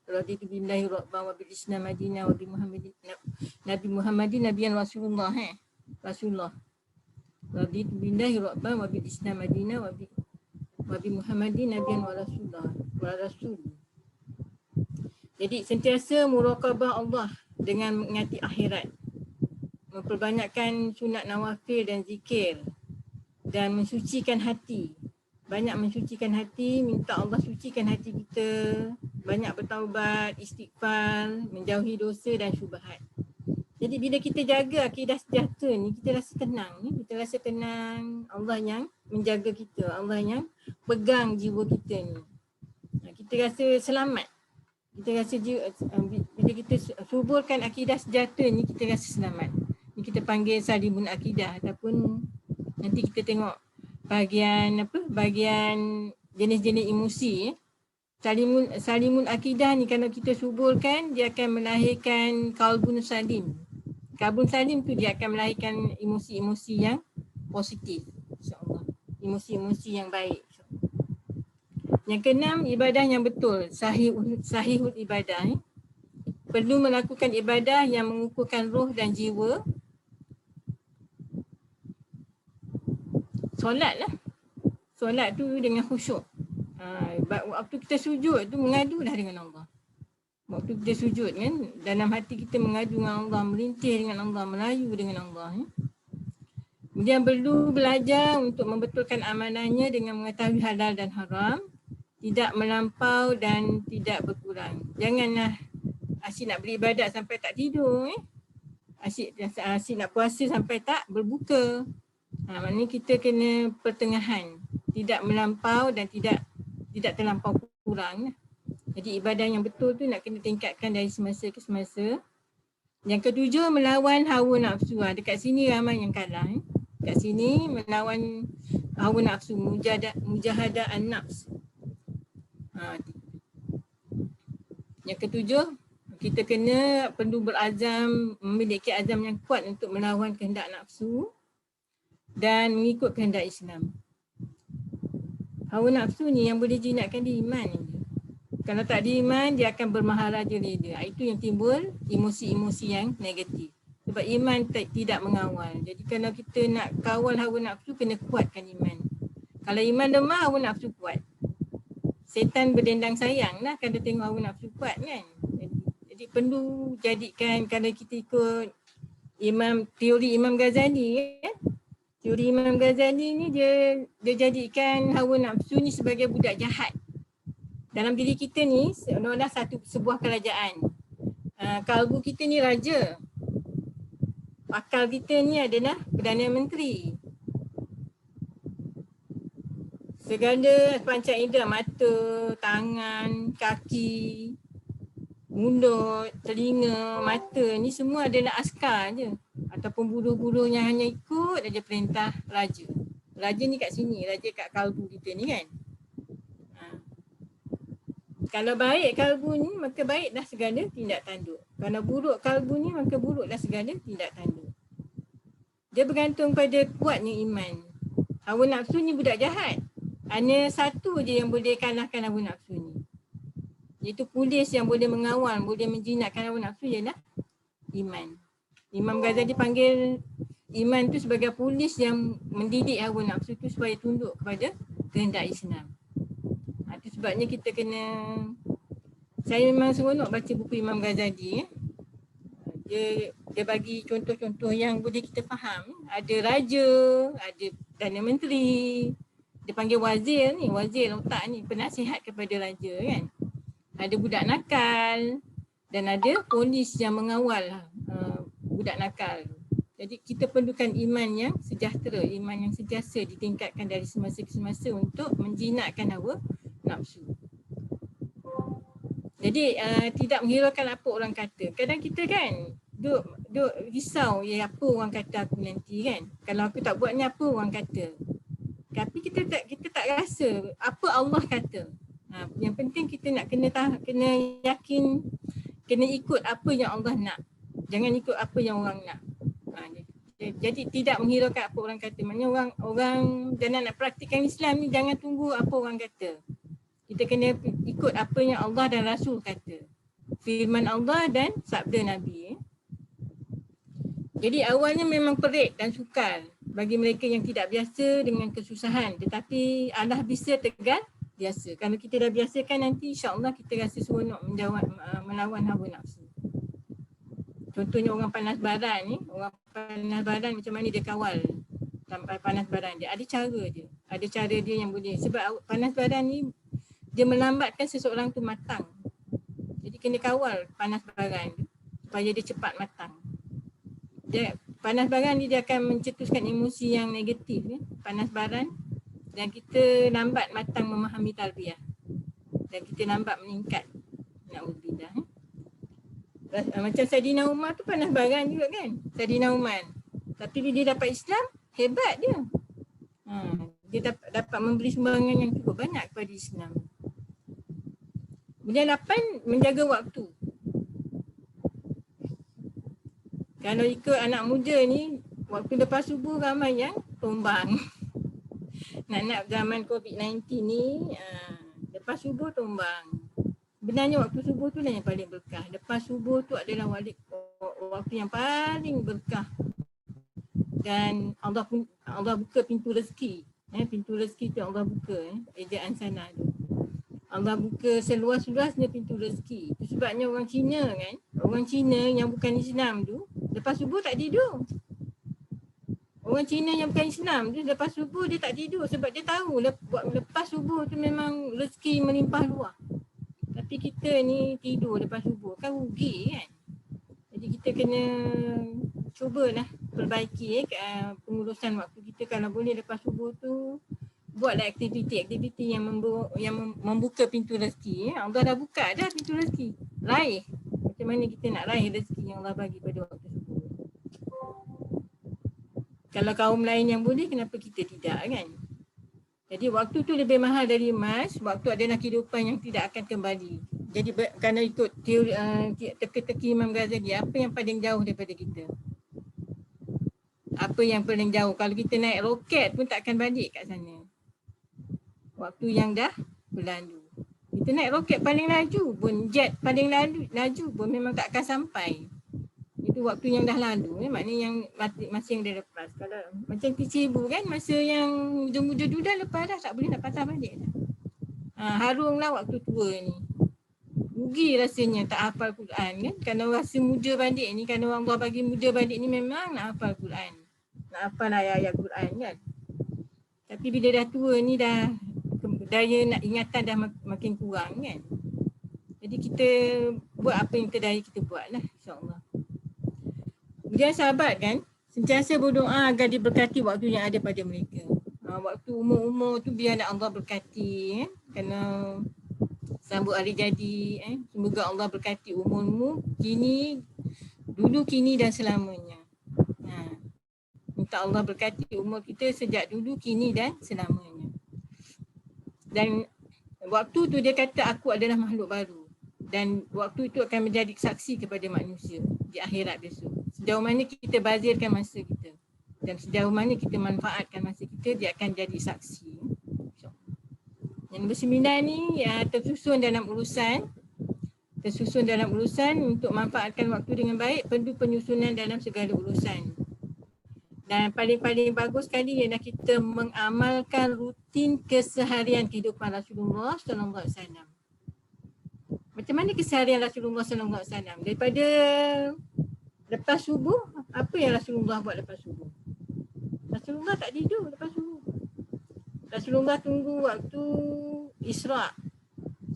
raditu billahi rabban wa bil Islam madinah wa bi Muhammadin Nabi Muhammadin nabiyan Rasulullah Rasulullah. Raditu billahi rabban wa bil Islam madinah wa bi Muhammadin nabiyan wa Rasulullah wa rasul. Jadi sentiasa muraqabah Allah dengan mengingati akhirat. Memperbanyakkan sunat nawafil dan zikir dan mensucikan hati. Banyak mensucikan hati, minta Allah sucikan hati kita, banyak bertaubat, istighfar, menjauhi dosa dan syubhat. Jadi bila kita jaga akidah sejahtera ni, kita rasa tenang. Kita rasa tenang, Allah yang menjaga kita, Allah yang pegang jiwa kita ni. Kita rasa selamat. Kita rasa bila kita suburkan akidah sejahtera ni, kita rasa selamat. Ni kita panggil salimun akidah ataupun nanti kita tengok bahagian jenis-jenis emosi. Salimun akidah ni kalau kita suburkan, dia akan melahirkan kalbun salim. Kalbun salim tu dia akan melahirkan emosi-emosi yang positif, insya-Allah. Emosi-emosi yang baik. Yang keenam, ibadah yang betul, sahihul ibadah. Perlu melakukan ibadah yang mengukuhkan roh dan jiwa. Solat lah. Solat tu dengan khusyuk. Waktu kita sujud tu mengadulah dengan Allah. Waktu kita sujud kan, dalam hati kita mengadu dengan Allah, merintih dengan Allah, melayu dengan Allah. Kemudian perlu belajar untuk membetulkan amanahnya dengan mengetahui halal dan haram. Tidak melampau dan tidak berkurang. Janganlah asyik nak beribadat sampai tak tidur. Asyik nak puasa sampai tak berbuka. Maknanya kita kena pertengahan, tidak melampau dan tidak terlampau kurang. Jadi ibadah yang betul tu nak kena tingkatkan dari semasa ke semasa. Yang ketujuh, melawan hawa nafsu. Dekat sini ramai yang kalah. Dekat sini melawan hawa nafsu, mujahadah an-nafs. Yang ketujuh, kita kena perlu berazam, memiliki azam yang kuat untuk melawan kehendak nafsu dan mengikut kehendak Islam. Hawa nafsu ni yang boleh jinakkan dia iman je. Kalau tak ada iman, dia akan bermaharaja-reda. Itu yang timbul emosi-emosi yang negatif. Sebab iman tidak mengawal. Jadi kalau kita nak kawal hawa nafsu, kena kuatkan iman. Kalau iman lemah, hawa nafsu kuat. Setan berdendang sayang lah kalau tengok hawa nafsu kuat kan. Jadi perlu jadikan, kalau kita ikut teori Imam Ghazali kan. Teori Imam Ghazali ni dia jadikan hawa nafsu ni sebagai budak jahat. Dalam diri kita ni seolah-olah sebuah kerajaan. Kalbu kita ni raja. Akal kita ni adalah Perdana Menteri. Segala panca indera, mata, tangan, kaki, mulut, telinga, mata ni semua adalah askar je. Ataupun buluh-buluh yang hanya ikut aja perintah raja. Raja ni kat sini, raja kat kalbu kita ni kan. Kalau baik kalbu ni, maka baiklah segala tindak tanduk. Kalau buruk kalbu ni, maka buruklah segala tindak tanduk. Dia bergantung pada kuatnya iman. Hawa nafsu ni budak jahat. Hanya satu je yang boleh kalahkan hawa nafsu ni. Iaitu polis yang boleh mengawal, boleh menjinakkan hawa nafsu ialah iman. Imam Ghazali panggil iman tu sebagai polis yang mendidik hawa nafsu tu supaya tunduk kepada kehendak Islam. Itu sebabnya kita kena, saya memang seronok baca buku Imam Ghazali. Dia bagi contoh-contoh yang boleh kita faham. Ada raja, ada Perdana Menteri, dia panggil wazir ni, wazir otak ni, penasihat kepada raja kan. Ada budak nakal dan ada polis yang mengawal budak nakal. Jadi kita perlukan iman yang sejahtera, iman yang sentiasa ditingkatkan dari semasa ke semasa untuk menjinakkan hawa nafsu. Jadi tidak menghiraukan apa orang kata. Kadang kita kan duk risau apa orang kata aku nanti kan. Kalau aku tak buat ni apa orang kata. Tapi kita tak rasa apa Allah kata. Yang penting kita nak kena yakin, kena ikut apa yang Allah nak. Jangan ikut apa yang orang nak. Jadi tidak menghiraukan apa orang kata. Maknanya orang jangan nak praktikkan Islam ni, jangan tunggu apa orang kata. Kita kena ikut apa yang Allah dan Rasul kata. Firman Allah dan sabda Nabi. Jadi awalnya memang perit dan sukar bagi mereka yang tidak biasa dengan kesusahan. Tetapi Allah bisa tegar biasa. Kalau kita dah biasakan nanti insya-Allah kita rasa seronok melawan hawa nafsu. Contohnya orang panas badan ni, orang panas badan macam mana dia kawal sampai panas badan dia. Ada cara dia. Ada cara dia yang boleh. Sebab panas badan ni dia melambatkan seseorang tu matang. Jadi kena kawal panas badan tu supaya dia cepat matang. Panas badan ni dia akan mencetuskan emosi yang negatif ni, panas badan, dan kita lambat matang memahami tarbiyah. Dan kita lambat meningkat. Na'udzubillah. Macam Saidina Umar tu panas badan juga kan, Saidina Umar. Tapi bila dia dapat Islam, hebat dia. Dia dapat memberi sumbangan yang cukup banyak kepada Islam. Kemudian 8, menjaga waktu. Kalau ikut anak muda ni, waktu lepas subuh ramai yang tumbang. Nak zaman COVID-19 ni, lepas subuh tumbang. Sebenarnya waktu subuh tu lah yang paling berkah. Lepas subuh tu adalah waktu yang paling berkah. Dan Allah buka pintu rezeki. Pintu rezeki tu Allah buka, ejaan sana tu. Allah buka seluas-luasnya pintu rezeki. Itu sebabnya orang Cina kan, orang Cina yang bukan Islam tu, lepas subuh tak tidur. Orang Cina yang bukan Islam tu, lepas subuh dia tak tidur sebab dia tahu lepas subuh tu memang rezeki melimpah luah. Tapi kita ni tidur lepas subuh, kan rugi kan. Jadi kita kena cubalah perbaiki pengurusan waktu kita. kita kalau boleh lepas subuh tu buatlah aktiviti yang membuka pintu rezeki. Allah dah buka dah pintu rezeki. Raih. Macam mana kita nak raih rezeki yang Allah bagi pada waktu subuh. Kalau kaum lain yang boleh, kenapa kita tidak kan? Jadi waktu tu lebih mahal dari emas. Waktu adalah kehidupan yang tidak akan kembali. Jadi kerana ikut teori teka-teki Imam Ghazali, apa yang paling jauh daripada kita? Apa yang paling jauh? Kalau kita naik roket pun tak akan balik kat sana. Waktu yang dah berlalu. Kita naik roket paling laju pun, jet paling laju pun memang tak akan sampai. Itu waktu yang dah lalu. Maknanya yang masa yang dah lepas. Kalau macam T1000 kan, masa yang muda-muda dulu dah lepas dah, tak boleh nak patah balik dah. Harumlah waktu tua ni. Rugi rasanya tak hafal Quran kan. Kalau rasa muda balik ni, kalau Allah bagi muda balik ni memang nak hafal Quran. Nak hafal ayat-ayat Quran kan. Tapi bila dah tua ni dah daya nak ingatan dah makin kurang kan. Jadi kita buat apa yang terdaya kita buat lah, insyaAllah. Kemudian sahabat kan sentiasa berdoa agar diberkati waktu yang ada pada mereka. Waktu umur-umur tu biar Allah berkati kan. Kerana sambut hari jadi semoga Allah berkati umurmu kini, dulu, kini dan selamanya. Minta Allah berkati umur kita sejak dulu, kini dan selamanya. Dan waktu tu dia kata aku adalah makhluk baru. Dan waktu itu akan menjadi saksi kepada manusia di akhirat besok. Sejauh mana kita bazirkan masa kita dan sejauh mana kita manfaatkan masa kita, dia akan jadi saksi. Yang nombor 9 ni tersusun dalam urusan untuk manfaatkan waktu dengan baik, perlu penyusunan dalam segala urusan. Dan paling-paling bagus sekali ialah kita mengamalkan rutin keseharian kehidupan Rasulullah SAW. Macam mana keseharian Rasulullah SAW? Daripada lepas subuh, apa yang Rasulullah buat lepas subuh? Rasulullah tak tidur lepas subuh. Rasulullah tunggu waktu Isra'.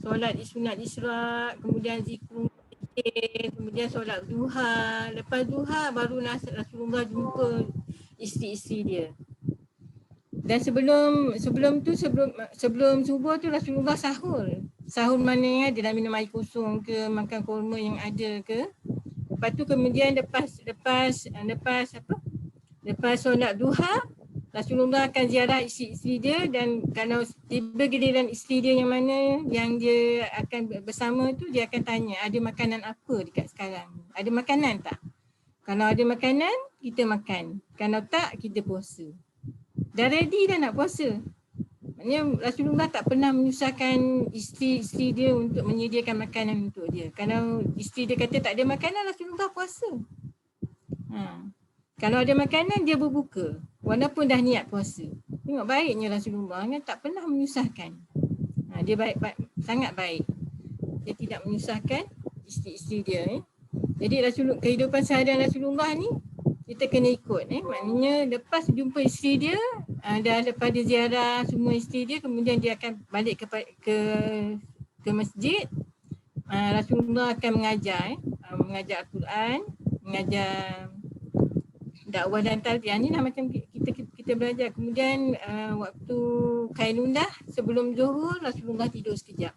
Solat sunat Isra', kemudian zikrul, kemudian solat duha. Lepas duha baru Rasulullah jumpa isteri-isteri dia. Dan sebelum subuh tu Rasulullah sahur. Sahur mana yang ada, dah minum air kosong ke, makan kurma yang ada ke. Lepas tu kemudian lepas solat duha, Rasulullah akan ziarah isteri-isteri dia, dan kalau tiba giliran isteri dia yang mana yang dia akan bersama tu, dia akan tanya ada makanan apa dekat sekarang. Ada makanan tak? Kalau ada makanan, kita makan. Kalau tak, kita puasa. Dah ready dah nak puasa. Maknanya Rasulullah tak pernah menyusahkan isteri-isteri dia untuk menyediakan makanan untuk dia. Kalau isteri dia kata tak ada makanan, Rasulullah puasa. Kalau ada makanan, dia berbuka. Walaupun dah niat puasa. Tengok baiknya Rasulullah kan, tak pernah menyusahkan. Dia sangat baik. Dia tidak menyusahkan isteri-isteri dia. Jadi kehidupan seharian Rasulullah ni kita kena ikut. Maknanya lepas jumpa isteri dia, dah lepas dia ziarah semua isteri dia, kemudian dia akan balik ke masjid. Rasulullah akan mengajar Al-Quran, mengajar dakwah dan tarbiyah. Ni lah macam kita belajar. Kemudian waktu Kailulah sebelum Zuhur, Rasulullah tidur sekejap.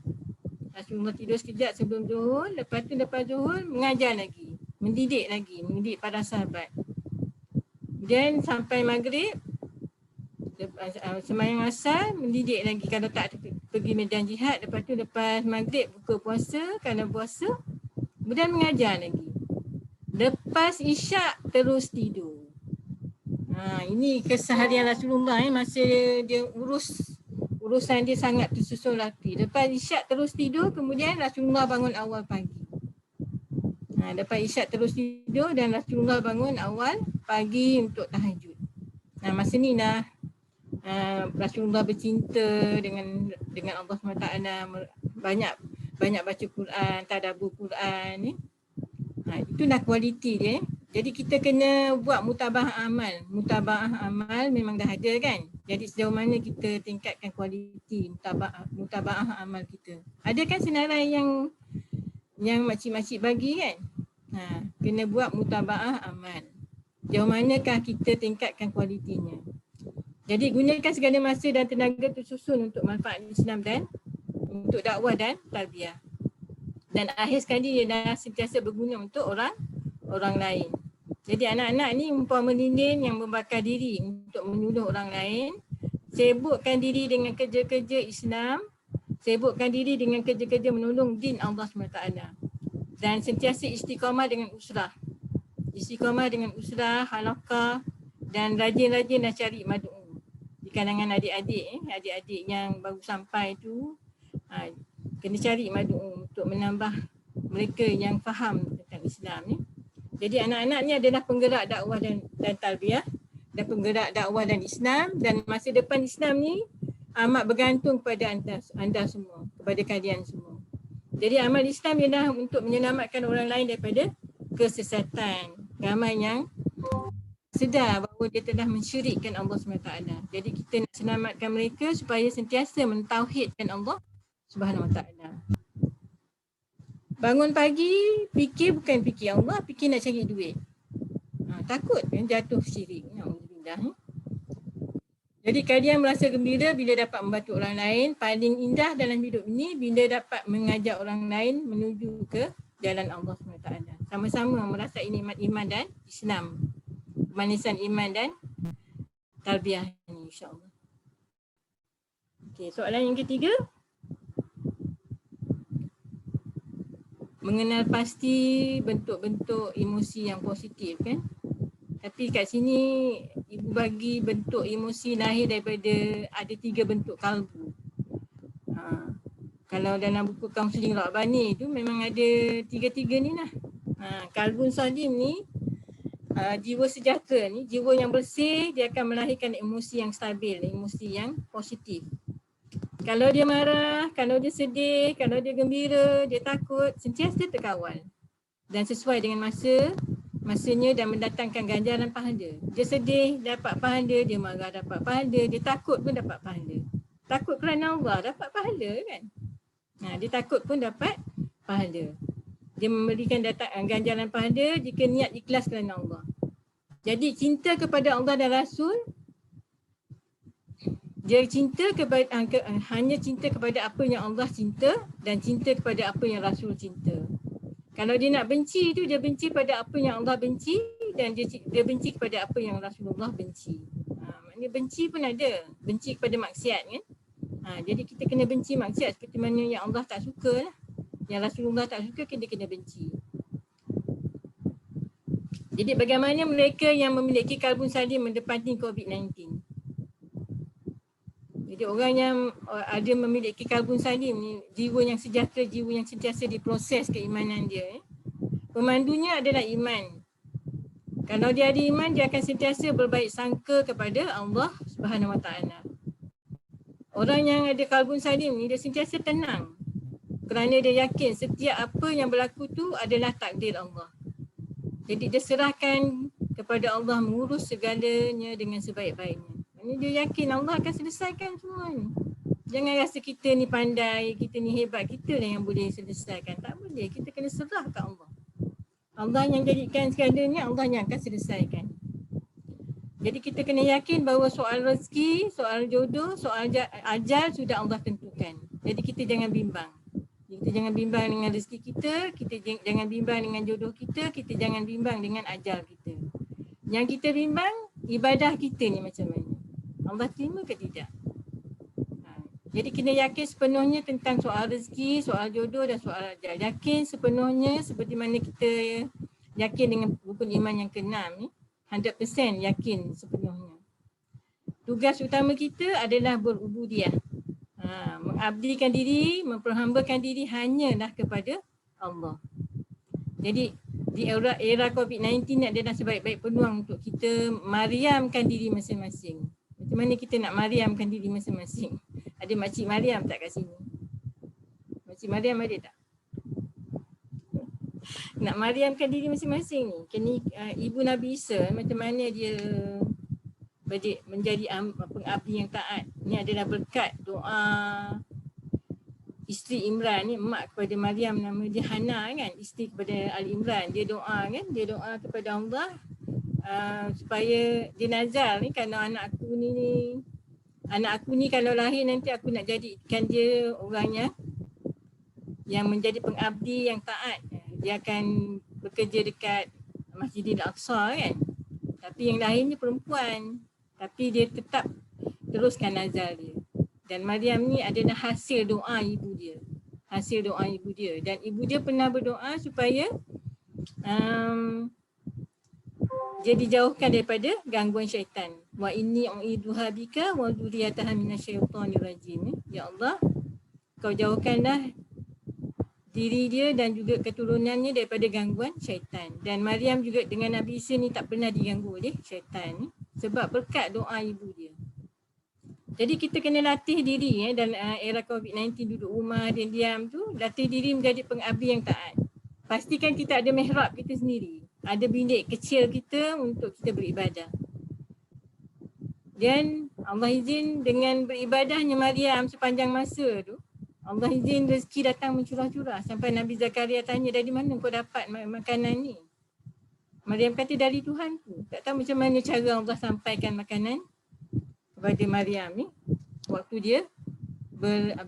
Sebelum Zuhur. Lepas Zuhur mengajar lagi, mendidik para sahabat. Kemudian sampai Maghrib, sembahyang asar, mendidik lagi. Kalau tak pergi medan jihad, lepas Maghrib buka puasa, kalau puasa, kemudian mengajar lagi. Lepas Isyak terus tidur. Ini keseharian Rasulullah masa dia urusan dia sangat tersusun rapi. Lepas Isyak terus tidur, kemudian Rasulullah bangun awal pagi. Lepas Isyak terus tidur dan Rasulullah bangun awal pagi untuk tahajud. Masa ni lah Rasulullah bercinta dengan Allah SWT, banyak baca Quran, tadabbur Quran ni. Itulah kualiti dia. Jadi kita kena buat mutaba'ah amal. Mutaba'ah amal memang dah ada kan. Jadi sejauh mana kita tingkatkan kualiti mutaba'ah amal kita. Ada kan senarai yang makcik-makcik bagi kan. Kena buat mutaba'ah amal. Sejauh manakah kita tingkatkan kualitinya. Jadi gunakan segala masa dan tenaga tersusun untuk manfaat Islam dan untuk dakwah dan tarbiyah. Dan akhir sekali dia dah sentiasa berguna untuk orang lain. Jadi anak-anak ni umpama lilin yang membakar diri untuk menyuluh orang lain, sibukkan diri dengan kerja-kerja Islam, sibukkan diri dengan kerja-kerja menolong din Allah SWT. Dan sentiasa istiqamah dengan usrah. Istiqamah dengan usrah, halaqah dan rajin-rajin dah cari mad'u. Di kalangan adik-adik yang baru sampai tu, kena cari mad'u untuk menambah mereka yang faham tentang Islam ni. Jadi anak-anak ni adalah penggerak dakwah dan tarbiyah, dan penggerak dakwah dan Islam, dan masa depan Islam ni amat bergantung kepada anda semua, kepada kalian semua. Jadi amal Islam ialah untuk menyelamatkan orang lain daripada kesesatan. Ramai yang sedar bahawa dia telah mensyirikkan Allah SWT. Jadi kita nak selamatkan mereka supaya sentiasa mentauhidkan Allah SWT. Bangun pagi, fikir bukan fikir Allah, fikir nak cari duit. Takut kan jatuh syirik. Alhamdulillah. Jadi kalian merasa gembira bila dapat membantu orang lain. Paling indah dalam hidup ini bila dapat mengajak orang lain menuju ke jalan Allah SWT. Sama-sama merasai nikmat iman dan Islam. Kemanisan iman dan tarbiyah ini, insyaAllah. Okey, soalan yang ketiga. Mengenal pasti bentuk-bentuk emosi yang positif kan. Tapi kat sini ibu bagi bentuk emosi lahir daripada ada 3 bentuk kalbu. Kalau dalam buku Kaunseling Rabbani tu memang ada 3 ni lah. Kalbun salim ni, jiwa sejahtera ni, jiwa yang bersih, dia akan melahirkan emosi yang stabil, emosi yang positif. Kalau dia marah, kalau dia sedih, kalau dia gembira, dia takut, sentiasa terkawal. Dan sesuai dengan masanya dan mendatangkan ganjaran pahala. Dia sedih, dapat pahala, dia marah, dapat pahala, dia takut pun dapat pahala. Takut kerana Allah, dapat pahala kan. Dia takut pun dapat pahala. Dia memberikan ganjaran pahala jika niat ikhlas kerana Allah. Jadi cinta kepada Allah dan Rasul, dia cinta kepada hanya cinta kepada apa yang Allah cinta dan cinta kepada apa yang Rasul cinta. Kalau dia nak benci tu, dia benci pada apa yang Allah benci dan dia benci kepada apa yang Rasulullah benci. Maknanya benci pun ada, benci kepada maksiat kan. Jadi kita kena benci maksiat seperti mana yang Allah tak suka lah. Yang Rasulullah tak suka, kita kena benci. Jadi bagaimana mereka yang memiliki kalbun salim mendepati COVID-19? Jadi orang yang ada memiliki kalbun salim ni, jiwa yang sejahtera, jiwa yang sentiasa diproses keimanan dia. Pemandunya adalah iman. Kalau dia ada iman, dia akan sentiasa berbaik sangka kepada Allah SWT. Orang yang ada kalbun salim ni, dia sentiasa tenang. Kerana dia yakin setiap apa yang berlaku tu adalah takdir Allah. Jadi dia serahkan kepada Allah mengurus segalanya dengan sebaik-baiknya. Dia yakin Allah akan selesaikan semua ni. Jangan rasa kita ni pandai, kita ni hebat, kita lah yang boleh selesaikan. Tak boleh, kita kena serah ke Allah. Allah yang jadikan segalanya, Allah yang akan selesaikan. Jadi kita kena yakin bahawa soal rezeki, soal jodoh, soal ajal sudah Allah tentukan. Jadi kita jangan bimbang. Kita jangan bimbang dengan rezeki kita jangan bimbang dengan jodoh kita jangan bimbang dengan ajal kita. Yang kita bimbang, ibadah kita ni macam mana? Allah terima ke tidak? Jadi kena yakin sepenuhnya tentang soal rezeki, soal jodoh dan soal ajal. Yakin sepenuhnya seperti mana kita yakin dengan rukun iman yang ke-6 ni. 100% yakin sepenuhnya. Tugas utama kita adalah berubudiyah. Mengabdikan diri, memperhambakan diri hanyalah kepada Allah. Jadi di era COVID-19 ni adalah sebaik-baik peluang untuk kita mariamkan diri masing-masing. Macam mana kita nak mariamkan diri masing-masing? Ada Makcik Mariam tak kat sini? Makcik Mariam ada tak? Nak mariamkan diri masing-masing ni. Kini Ibu Nabi Isa macam mana dia menjadi pengabdi yang taat. Ini adalah berkat doa isteri Imran ni, mak kepada Maryam, nama dia Hana kan, isteri kepada Ali Imran. Dia doa kan, dia doa kepada Allah supaya dia nazar ni, kalau anak aku ni kalau lahir nanti aku nak jadikan dia orang yang menjadi pengabdi yang taat. Dia akan bekerja dekat Masjidil Aqsa kan. Tapi yang lahirnya perempuan. Tapi dia tetap teruskan nazar dia. Dan Maryam ni adalah hasil doa ibu dia. Hasil doa ibu dia. Dan ibu dia pernah berdoa supaya dia dijauhkan daripada gangguan syaitan. Wa inni u'iduha bika wa dzurriyyataha minasyaitonir rajim. Ya Allah, kau jauhkanlah diri dia dan juga keturunannya daripada gangguan syaitan. Dan Maryam juga dengan Nabi Isa ni tak pernah diganggu oleh syaitan ni, sebab berkat doa ibu dia. Jadi kita kena latih diri dalam era COVID-19, duduk rumah dan diam tu, latih diri menjadi pengabdi yang taat. Pastikan kita ada mihrab kita sendiri. Ada bilik kecil kita untuk kita beribadah. Dan Allah izin dengan beribadahnya Maryam sepanjang masa tu, Allah izin rezeki datang mencurah-curah. Sampai Nabi Zakaria tanya, dari mana kau dapat makanan ni? Maryam kata, dari Tuhan tu. Tak tahu macam mana cara Allah sampaikan makanan kepada Maryam ni waktu dia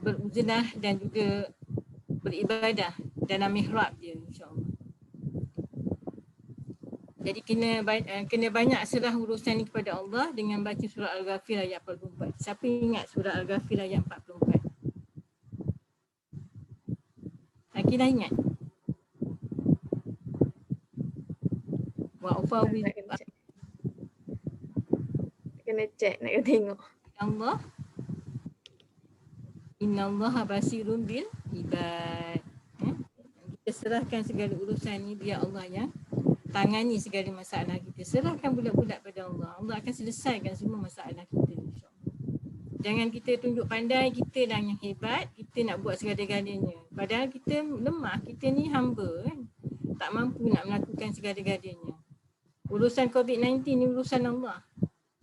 beruzlah dan juga beribadah dalam mihrab dia, insya-Allah. Jadi kena banyak serah urusan ni kepada Allah dengan baca surah Al-Ghafir ayat 44. Siapa ingat surah Al-Ghafir ayat 44? Akidah ingat? Wa ufawi Kena check, nak kena tengok. Allah. Innallaha basirun bil ibad. Kita serahkan segala urusan ni biar Allah yang tangani segala masalah kita. Serahkan bulat-bulat pada Allah. Allah akan selesaikan semua masalah kita, insya-Allah. Jangan kita tunjuk pandai kita dah yang hebat, kita nak buat segala-galanya. Padahal kita lemah, kita ni hamba kan. Tak mampu nak melakukan segala-galanya. Urusan COVID-19 ni urusan Allah.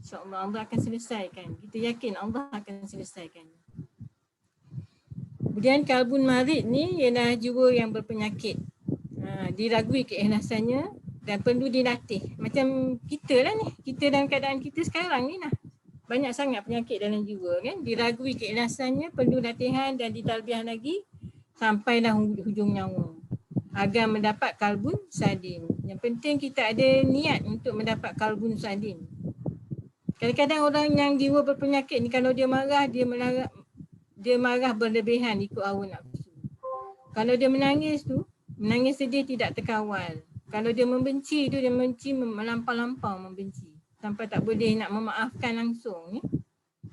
InsyaAllah Allah akan selesaikan. Kita yakin Allah akan selesaikan. Kemudian kalbun marid ni ialah jiwa yang berpenyakit. Diragui keikhlasannya dan perlu dilatih. Macam kita lah ni. Kita dalam keadaan kita sekarang ni lah. Banyak sangat penyakit dalam jiwa kan. Diragui keikhlasannya, perlu latihan dan ditalbiah lagi sampailah hujung nyawa. Agar mendapat kalbun salim. Yang penting kita ada niat untuk mendapat kalbun salim. Kadang-kadang orang yang jiwa berpenyakit ni kalau dia marah, dia marah berlebihan ikut hawa nafsu. Kalau dia menangis tu, menangis sedih tidak terkawal. Kalau dia membenci tu, dia membenci melampau-lampau membenci. Sampai tak boleh nak memaafkan langsung.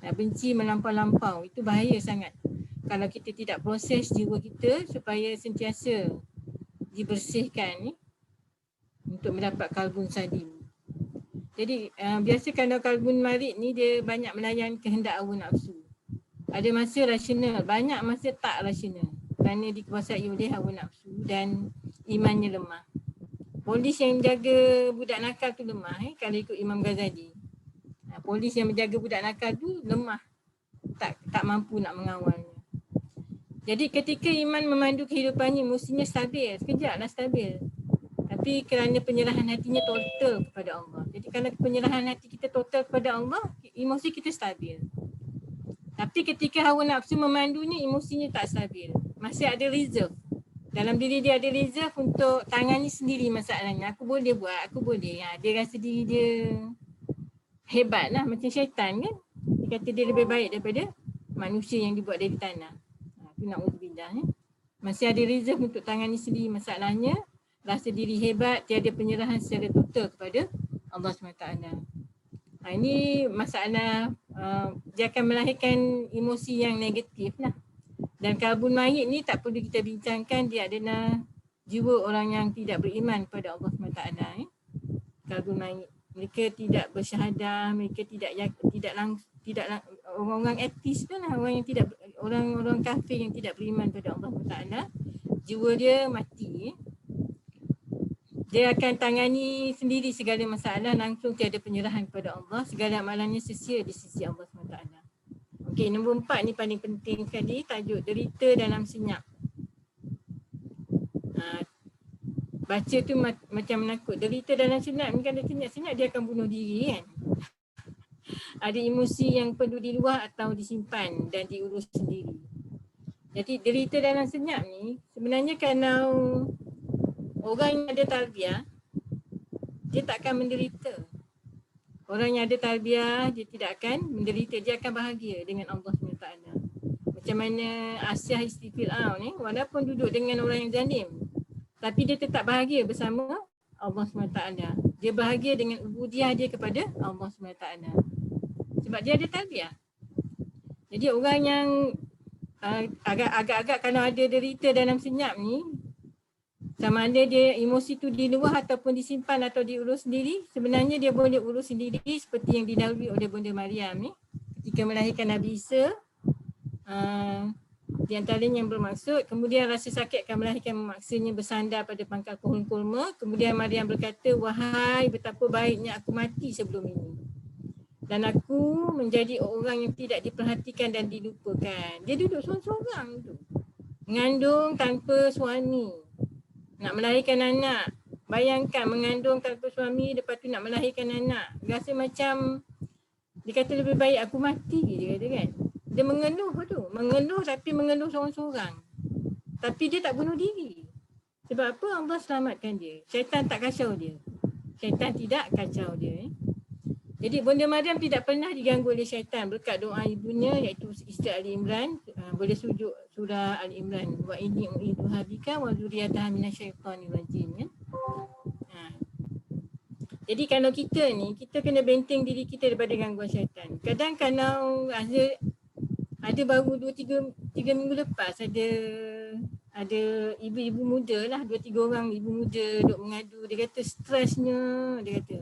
Nak benci melampau-lampau, itu bahaya sangat. Kalau kita tidak proses jiwa kita supaya sentiasa dibersihkan untuk mendapat kalbun salim. Jadi biasa kalau kalbun marid ni dia banyak melayan kehendak hawa nafsu. Ada masa rasional, banyak masa tak rasional. Kerana dikuasai oleh hawa nafsu dan imannya lemah. Polis yang menjaga budak nakal tu lemah kalau ikut Imam Ghazali. Polis yang menjaga budak nakal tu lemah. Tak mampu nak mengawalnya. Jadi ketika iman memandu kehidupannya mestinya stabil, sekejaplah stabil. Tapi kerana penyerahan hatinya total kepada Allah. Jadi kalau penyerahan hati kita total kepada Allah, emosi kita stabil. Tapi ketika hawa nafsu memandunya, emosinya tak stabil. Masih ada reserve. Dalam diri dia ada reserve untuk tangani sendiri masalahnya. Aku boleh buat, aku boleh. Dia rasa diri dia hebat lah macam syaitan kan. Dia kata dia lebih baik daripada manusia yang dibuat dari tanah. Itu na'udzubillah. Masih ada reserve untuk tangani sendiri masalahnya. Rasa diri hebat, tiada penyerahan secara total kepada Allah SWT. Ini masalah dia akan melahirkan emosi yang negatif lah. Dan kalbun mayit ni tak perlu kita bincangkan, dia adalah jiwa orang yang tidak beriman kepada Allah SWT. Kalbun mayit. Mereka tidak bersyahadah, mereka tidak orang-orang etis tu lah, orang kafir yang tidak beriman kepada Allah SWT. Jiwa dia mati. Dia akan tangani sendiri segala masalah, langsung tiada penyerahan kepada Allah. Segala amalannya sia-sia di sisi Allah SWT. Okey, nombor 4 ni paling penting sekali. Tajuk derita dalam senyap. baca tu macam menakut. Derita dalam senyap ni, kalau senyap dia akan bunuh diri kan. Ada emosi yang perlu diluah atau disimpan dan diurus sendiri. Jadi derita dalam senyap ni sebenarnya kalau orang yang ada tarbiyah, dia tak akan menderita. Orang yang ada tarbiyah, dia tidak akan menderita, dia akan bahagia dengan Allah SWT. Macam mana Asyah isteri Fir'aun ni, walaupun duduk dengan orang yang zalim, tapi dia tetap bahagia bersama Allah SWT. Dia bahagia dengan ubudiah dia kepada Allah SWT. Sebab dia ada tarbiyah. Jadi orang yang agak-agak kalau ada derita dalam senyap ni, sama ada dia emosi tu diluah ataupun disimpan atau diurus sendiri, sebenarnya dia boleh urus sendiri seperti yang didahului oleh Bunda Maryam ni ketika melahirkan Nabi Isa. Di antaranya yang bermaksud, kemudian rasa sakit akan melahirkan memaksanya bersandar pada pangkal pohon kurma. Kemudian Maryam berkata, wahai betapa baiknya aku mati sebelum ini. Dan aku menjadi orang yang tidak diperhatikan dan dilupakan. Dia duduk seorang-seorang tu. Mengandung tanpa suami. Nak melahirkan anak. Bayangkan mengandung tanpa suami, lepas tu nak melahirkan anak. Rasa macam, dia kata lebih baik aku mati, dia kata kan. Dia mengeluh tu. Mengeluh tapi mengeluh seorang-seorang. Tapi dia tak bunuh diri. Sebab apa? Allah selamatkan dia. Syaitan tak kacau dia. Syaitan tidak kacau dia. Jadi Bunda Maryam tidak pernah diganggu oleh syaitan berkat doa ibunya iaitu isteri Ali Imran. Boleh sujud surah Ali Imran. Wa inni u'iduha bika wa dzurriyyataha minasyaitonir rajim kan. Jadi kalau kita ni, kita kena benteng diri kita daripada gangguan syaitan. Kadang kalau ada baru 2-3 minggu lepas ada ibu-ibu muda lah, 2-3 orang ibu muda duk mengadu. Dia kata stresnya, dia kata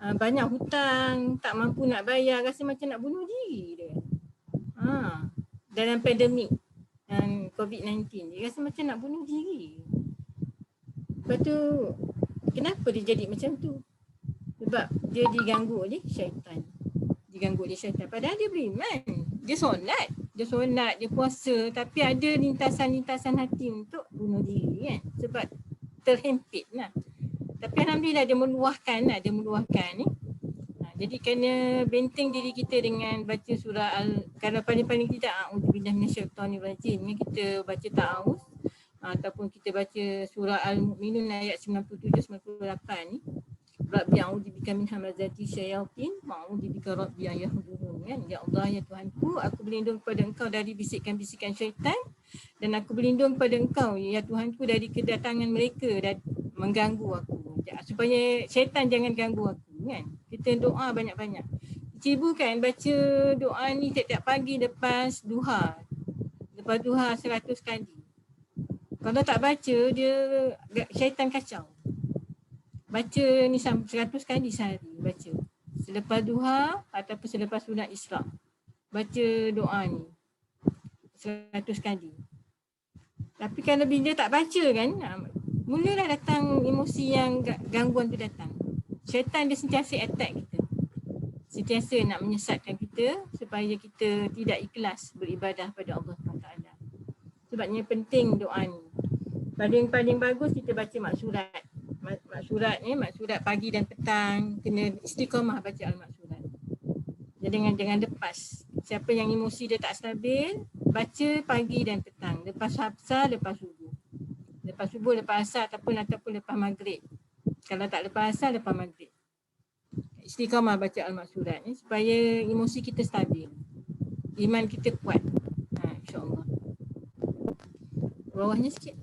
banyak hutang, tak mampu nak bayar, rasa macam nak bunuh diri dia. Dalam pandemik COVID-19, dia rasa macam nak bunuh diri. Lepas tu, kenapa dia jadi macam tu? Sebab dia diganggu oleh syaitan. Diganggu oleh syaitan. Padahal dia beriman. Dia solat, dia puasa, tapi ada lintasan-lintasan hati untuk bunuh diri kan. Sebab terhimpit lah. Tapi alhamdulillah dia meluahkan ni. Jadi kena benteng diri kita dengan baca surah kalau paling-paling tidak a'udzubillahi minasyaitonir rajim ni, kita baca ta'awuz ataupun kita baca surah Al-Mu'minun ayat 97-98 ni. Rabbi a'udzubika min hamazati syayatin wa a'udzubika rabbi an yahdurun kan. Ya Allah, ya Tuhanku, aku berlindung kepada Engau dari bisikan-bisikan syaitan dan aku berlindung kepada Engkau ya Tuhanku dari kedatangan mereka dan mengganggu aku. Supaya syaitan jangan ganggu aku kan. Kita doa banyak-banyak. Cibu kan baca doa ni tiap-tiap pagi lepas duha. Lepas duha 100 kali. Kalau tak baca, dia syaitan kacau. Baca ni 100 kali sehari baca. Selepas duha ataupun selepas sunat Isra. Baca doa ni 100 kali. Tapi kalau bila tak baca kan, mulalah datang emosi yang gangguan tu datang. Syaitan dia sentiasa attack kita. Sentiasa nak menyesatkan kita supaya kita tidak ikhlas beribadah pada Allah SWT. Sebabnya penting doa ni. Paling bagus kita baca maksurat. Maksurat pagi dan petang. Kena istiqamah baca al-maksurat. Jadi jangan lepas. Siapa yang emosi dia tak stabil, baca pagi dan petang. Lepas hafsah, lepas subuh. Lepas subuh, lepas asar ataupun lepas maghrib. Kalau tak lepas asar, lepas maghrib. Istiqamah baca al-maksurat ni supaya emosi kita stabil. Iman kita kuat. InsyaAllah. Bawahnya sikit.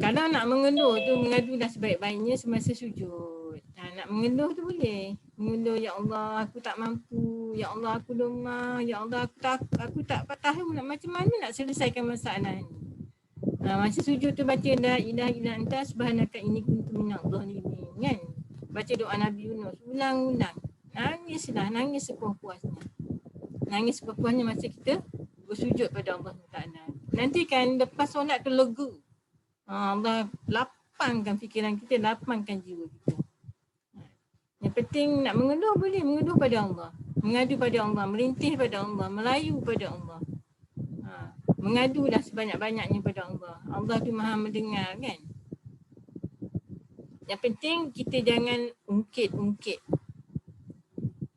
Kalau nak mengeluh tu, mengadulah sebaik-baiknya semasa sujud. Nak mengeluh tu boleh. Mengeluh, ya Allah aku tak mampu, ya Allah aku lemah, ya Allah aku tak tahu macam mana nak selesaikan masalah ni. Masa sujud tu baca la ilaha illa anta subhanaka inni kuntu minadh dhalimin kan. Baca doa Nabi Yunus ulang-ulang. Nangis sepuas-puasnya. Nangis sepuas-puasnya masa kita bersujud pada Allah Taala. Nanti kan lepas solat tu lega. Allah lapangkan fikiran kita, lapangkan jiwa kita. Yang penting nak mengeluh boleh, mengeluh pada Allah. Mengadu pada Allah, merintih pada Allah, melayu pada Allah. Mengadulah sebanyak-banyaknya pada Allah. Allah tu Maha mendengar kan. Yang penting kita jangan ungkit-ungkit.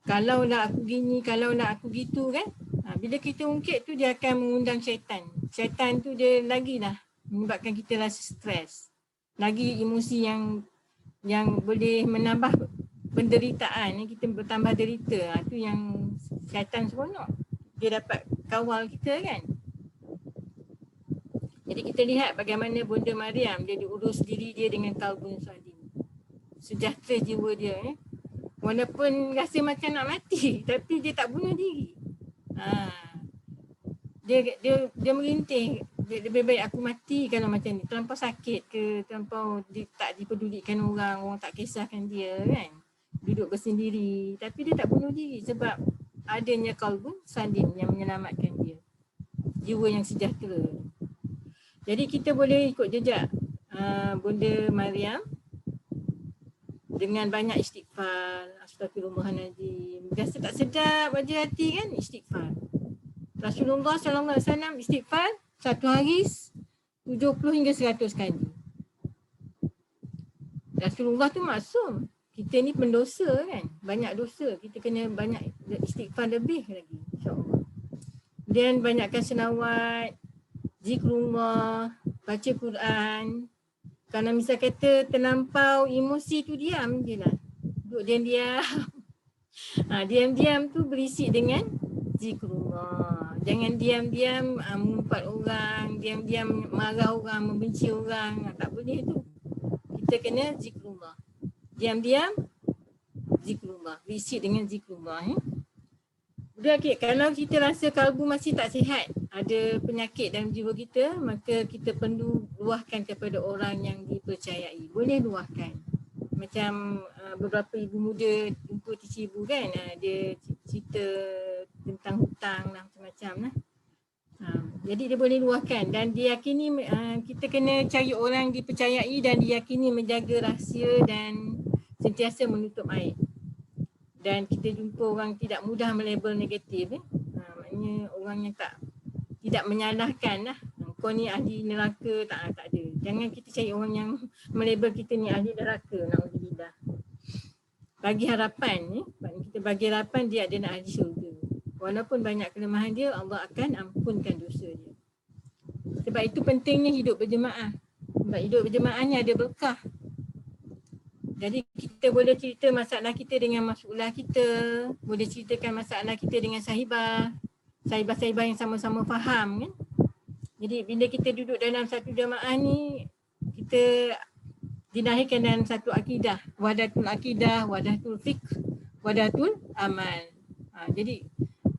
Kalaulah aku gini, kalaulah aku gitu kan. Bila kita ungkit tu dia akan mengundang syaitan. Syaitan tu dia lagilah menyebabkan kita rasa stres. Lagi emosi yang boleh menambah penderitaan, kita bertambah derita. Tu yang syaitan seronok. Dia dapat kawal kita kan. Jadi kita lihat bagaimana Bunda Maryam dia diurus diri dia dengan kalbun salim. Sejahtera jiwa dia. Walaupun rasa macam nak mati tapi dia tak bunuh diri. Dia merintih. Lebih baik aku mati kalau macam ni. Terlampau sakit ke, terlampau tak dipedulikan orang tak kisahkan dia kan. Duduk bersendiri. Tapi dia tak bunuh diri sebab adanya kalbun salim yang menyelamatkan dia. Jiwa yang sejahtera. Jadi kita boleh ikut jejak Bunda Maryam dengan banyak istighfar. Astagfirullahaladzim. Biasa tak sedap wajah hati kan, istighfar. Rasulullah SAW istighfar satu hari 70 hingga 100 kali. Rasulullah tu maksum. Kita ni pendosa kan, banyak dosa. Kita kena banyak istighfar lebih lagi, insyaAllah. Dan banyakkan selawat, zikrullah, baca Quran. Kalau misal kata terlampau emosi tu diam je lah. Duduk diam-diam. Diam-diam tu berisik dengan zikrullah. Jangan diam-diam mengumpat orang, diam-diam marah orang, membenci orang. Tak boleh tu. Kita kena zikrullah. Diam-diam zikrullah. Berisik dengan zikrullah. Okay, kalau kita rasa kalbu masih tak sihat, ada penyakit dalam jiwa kita, maka kita perlu luahkan kepada orang yang dipercayai. Boleh luahkan. Macam beberapa ibu muda jumpa teacher ibu kan, dia cerita tentang hutang lah, macam-macam lah. Jadi dia boleh luahkan dan diyakini kita kena cari orang dipercayai dan diyakini menjaga rahsia dan sentiasa menutup aib. Dan kita jumpa orang tidak mudah melabel negatif. Maknanya orang yang tidak menyalahkan lah. Kau ni ahli neraka, tak ada. Jangan kita cari orang yang melabel kita ni ahli neraka. Na'udzubillah. Bagi harapan, kita bagi harapan dia ada ahli syurga. Walaupun banyak kelemahan dia, Allah akan ampunkan dosa dia. Sebab itu pentingnya hidup berjemaah. Sebab hidup berjemaah ni ada berkah. Jadi kita boleh cerita masalah kita dengan masulah kita, boleh ceritakan masalah kita dengan sahibah yang sama-sama faham kan. Jadi bila kita duduk dalam satu jemaah ni, kita dilahirkan dalam satu akidah, wahdatul akidah, wahdatul fiqh, wahdatul amal. Jadi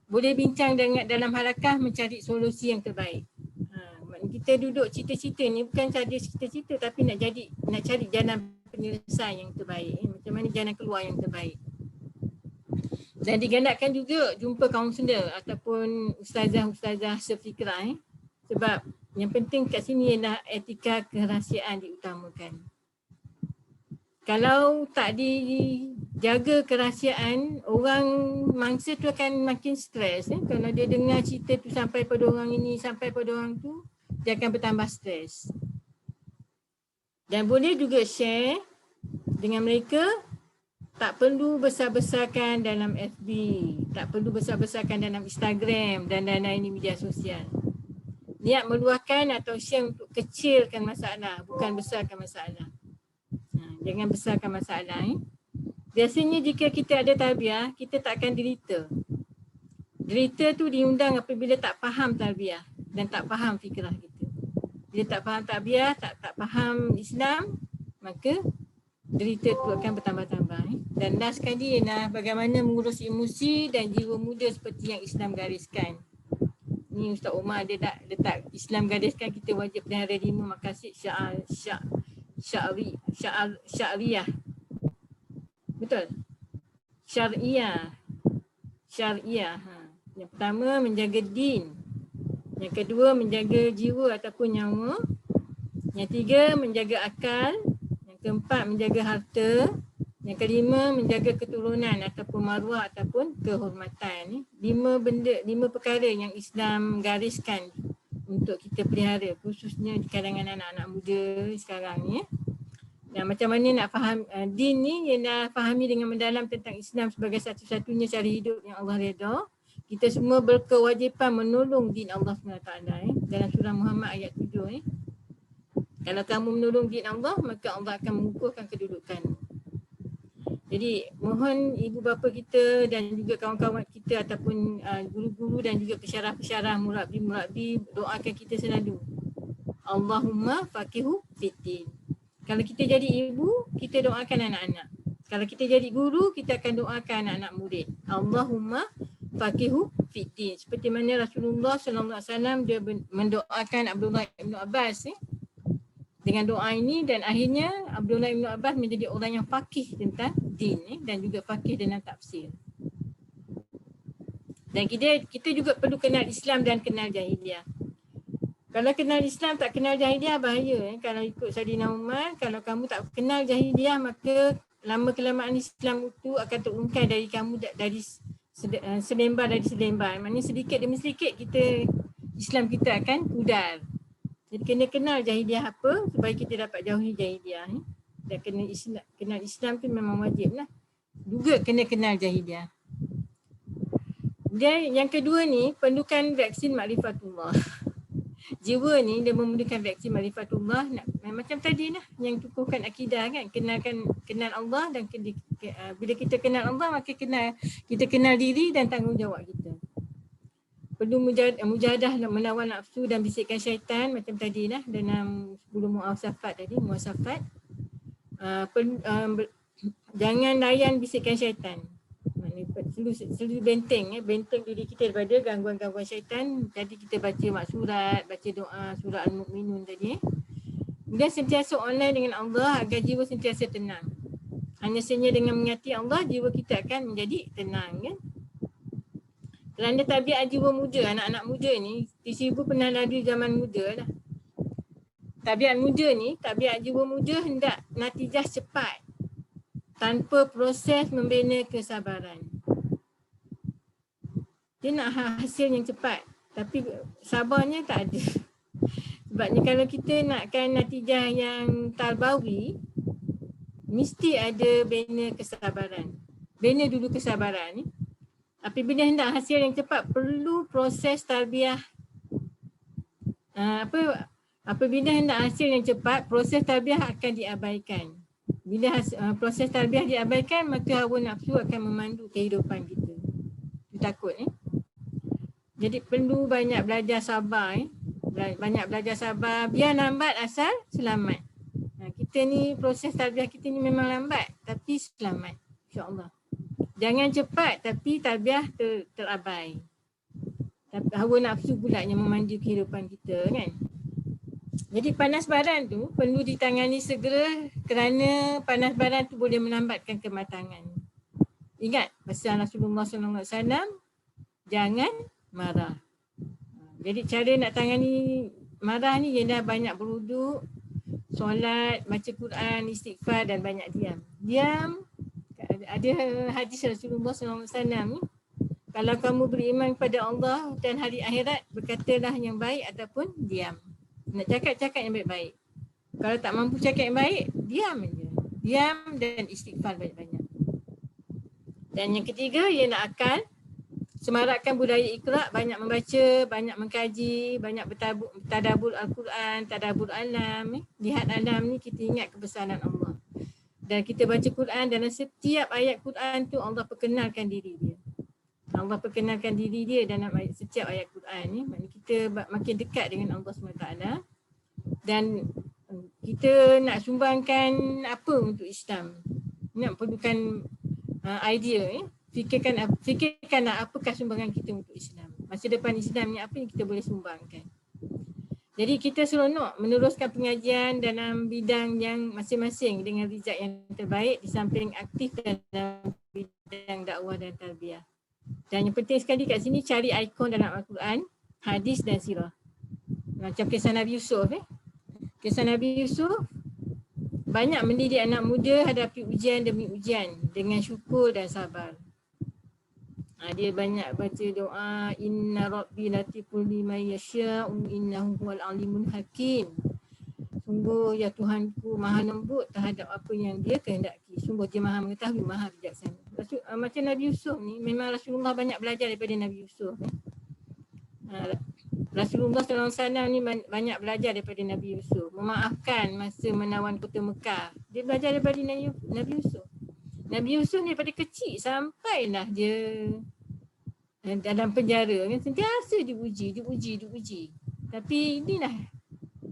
boleh bincang dalam halakah mencari solusi yang terbaik. Kita duduk cerita-cerita ni bukan saja cerita-cerita tapi nak cari jalan penyelesaian yang terbaik, macam mana jalan keluar yang terbaik. Dan digalakkan juga jumpa kaunselor ataupun ustazah-ustazah sefikrah sebab yang penting kat sini ialah etika kerahsiaan diutamakan. Kalau tak dijaga kerahsiaan, orang mangsa tu akan makin stres. Kalau dia dengar cerita tu sampai pada orang ini, sampai pada orang tu, dia akan bertambah stres. Dan boleh juga share dengan mereka, tak perlu besar-besarkan dalam FB, tak perlu besar-besarkan dalam Instagram dan lain-lain media sosial. Niat meluahkan atau share untuk kecilkan masalah, bukan besarkan masalah. Jangan besarkan masalah. Biasanya jika kita ada tarbiyah, kita tak akan derita. Derita tu diundang apabila tak faham tarbiyah dan tak faham fikrah kita. Bila tak faham tarbiyah, tak faham Islam, maka derita tu akan bertambah-tambah. Dan last sekali ialah bagaimana mengurus emosi dan jiwa muda seperti yang Islam gariskan. Ni Ustaz Omar dia letak Islam gariskan kita wajib pelihara 5 maqasid syariah. Betul? Syariah. Yang pertama menjaga din. Yang kedua menjaga jiwa ataupun nyawa. Yang tiga menjaga akal. Yang keempat menjaga harta. Yang kelima menjaga keturunan ataupun maruah ataupun kehormatan. 5 perkara yang Islam gariskan untuk kita pelihara, khususnya di kalangan anak-anak muda sekarang ni. Dan macam mana nak faham din ni, yang dah fahami dengan mendalam tentang Islam sebagai satu-satunya cara hidup yang Allah redha. Kita semua berkewajipan menolong din Allah SWT dalam surah Muhammad ayat 7. Kalau kamu menolong din Allah, maka Allah akan mengukuhkan kedudukan. Jadi mohon ibu bapa kita dan juga kawan-kawan kita ataupun guru-guru dan juga pesyarah-pesyarah, murabbi-murabbi doakan kita selalu. Allahumma faqihu fiddin. Kalau kita jadi ibu, kita doakan anak-anak. Kalau kita jadi guru, kita akan doakan anak-anak murid. Allahumma faqihu fiddin. Seperti mana Rasulullah SAW dia mendoakan Abdullah bin Abbas dengan doa ini, dan akhirnya Abdullah bin Abbas menjadi orang yang faqih tentang din dan juga faqih dalam tafsir. Dan kita juga perlu kenal Islam dan kenal jahiliah. Kalau kenal Islam tak kenal jahiliah bahaya. Kalau ikut Saidina Umar, kalau kamu tak kenal jahiliah maka lama kelamaan Islam itu akan terungkai dari kamu dari selembar dari selembar. Maksudnya sedikit demi sedikit Islam kita akan pudar. Jadi kena kenal jahiliah apa supaya kita dapat jauhi jahiliah ni. Dan kenal Islam tu memang wajib lah. Juga kena kenal jahiliah. Dan yang kedua ni, perlukan vaksin makrifatullah. Jiwa ni dia memerlukan vaksin makrifatullah. Macam tadi lah yang tukuhkan akidah kan. Kenal Allah, dan bila kita kenal Allah maka kita kenal diri dan tanggungjawab kita. Perlu mujahadah melawan nafsu dan bisikan syaitan macam tadi lah dalam 10 muasafat tadi, muasafat. Jangan layan bisikan syaitan. Selalu benteng diri kita daripada gangguan-gangguan syaitan. Jadi kita baca maksurat, baca doa surah Al-Mu'minun tadi. Kemudian sentiasa online dengan Allah agar jiwa sentiasa tenang. Hanya saja dengan mengingati Allah, jiwa kita akan menjadi tenang kan. Kerana tabiat jiwa muda, anak-anak muda ni, T1000 pernah lalu zaman muda lah. Tabiat muda ni, tabiat jiwa muda hendak natijah cepat tanpa proses membina kesabaran. Dia nak hasil yang cepat tapi sabarnya tak ada. Sebabnya kalau kita nakkan natijah yang tarbawi, mesti ada bina kesabaran. Bina dulu kesabaran ni. Apabila hendak hasil yang cepat, perlu proses tarbiyah. Apabila hendak hasil yang cepat, proses tarbiyah akan diabaikan. Bila proses tarbiyah diabaikan, maka hawa nafsu akan memandu kehidupan kita. Itu takut Jadi perlu banyak belajar sabar Banyak belajar sabar. Biar lambat asal selamat. Kita ni, proses tarbiyah kita ni memang lambat tapi selamat, insya-Allah. Jangan cepat tapi tarbiyah terabai. Tapi hawa nafsu pula yang memandu kehidupan kita kan. Jadi panas baran tu perlu ditangani segera kerana panas baran tu boleh melambatkan kematangan. Ingat pesan Rasulullah SAW, jangan marah. Jadi cara nak tangani marah ni ialah banyak berwuduk, solat, baca Quran, istighfar dan banyak diam. Diam. Ada hadis Rasulullah SAW ni, kalau kamu beriman kepada Allah dan hari akhirat, berkatalah yang baik ataupun diam. Nak cakap yang baik-baik. Kalau tak mampu cakap yang baik, diam je. Diam dan istighfar banyak-banyak. Dan yang ketiga ialah akal. Semarakkan budaya iqra', banyak membaca, banyak mengkaji, banyak bertadabbur Al-Quran, tadabbur alam. Lihat alam ni kita ingat kebesaran Allah. Dan kita baca Quran, dalam setiap ayat Quran tu Allah perkenalkan diri dia. Allah perkenalkan diri dia dalam setiap ayat Quran ni. Maknanya kita makin dekat dengan Allah SWT. Dan kita nak sumbangkan apa untuk Islam. Nak perlukan idea Fikirkanlah apakah sumbangan kita untuk Islam. Masa depan Islam ni apa yang kita boleh sumbangkan. Jadi kita seronok meneruskan pengajian dalam bidang yang masing-masing dengan rizal yang terbaik di samping aktif dalam bidang dakwah dan tarbiyah. Dan yang penting sekali kat sini cari ikon dalam Al-Quran, hadis dan sirah. Macam kisah Nabi Yusuf. Kisah Nabi Yusuf banyak mendidik anak muda hadapi ujian demi ujian dengan syukur dan sabar. Dia banyak baca doa inna rabbi latiful liman yasha'u innahu huwal alimul hakim. Sungguh ya Tuhanku maha lembut terhadap apa yang dia kehendaki. Sungguh dia maha mengetahui, maha bijaksana. Macam Nabi Yusuf ni, memang Rasulullah banyak belajar daripada Nabi Yusuf. Rasulullah SAW ni banyak belajar daripada Nabi Yusuf. Memaafkan masa menawan kota Mekah. Dia belajar daripada Nabi Yusuf. Nabi Yusuf ni daripada kecil sampailah dia dalam penjara kan, sentiasa diuji. Tapi inilah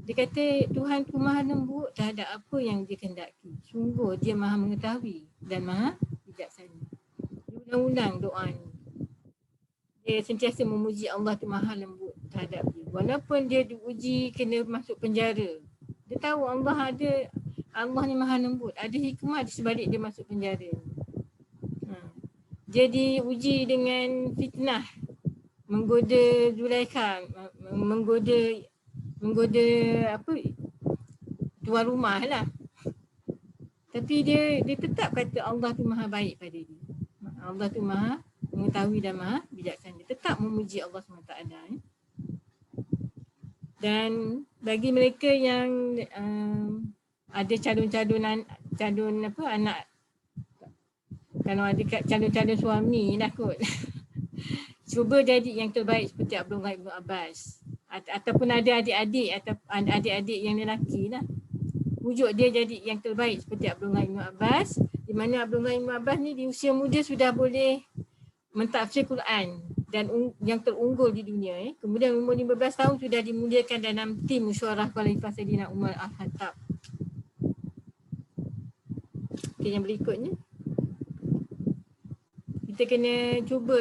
dia kata Tuhanku maha lembut terhadap apa yang dia kehendaki. Sungguh dia maha mengetahui dan maha bijaksana. Dia ulang-ulang doa ni. Dia sentiasa memuji Allah tu maha lembut terhadap dia. Walaupun dia diuji kena masuk penjara. Dia tahu Allah ni maha lembut. Ada hikmah di sebalik dia masuk penjara. Dia diuji dengan fitnah. Menggoda Zulaikha. Menggoda apa? Tuan rumah lah. Tapi dia tetap kata Allah tu maha baik pada dia. Allah tu maha mengetahui dan maha bijaksana. Tetap memuji Allah SWT. Dan bagi mereka yang ada calon anak, kalau ada calon-calon suami lah kot. Cuba jadi yang terbaik seperti Abdullah Ibn Abbas. Ataupun ada adik-adik atau adik-adik yang lelaki lah. Wujud dia jadi yang terbaik seperti Abdullah Ibn Abbas. Di mana Abdullah Ibn Abbas ni di usia muda sudah boleh mentafsir Quran dan yang terunggul di dunia. Kemudian umur 15 tahun sudah dimuliakan dalam tim Musyawarah Khalifah Sayyidina Umar Al-Khattab. Okay, yang berikutnya. Kita kena cuba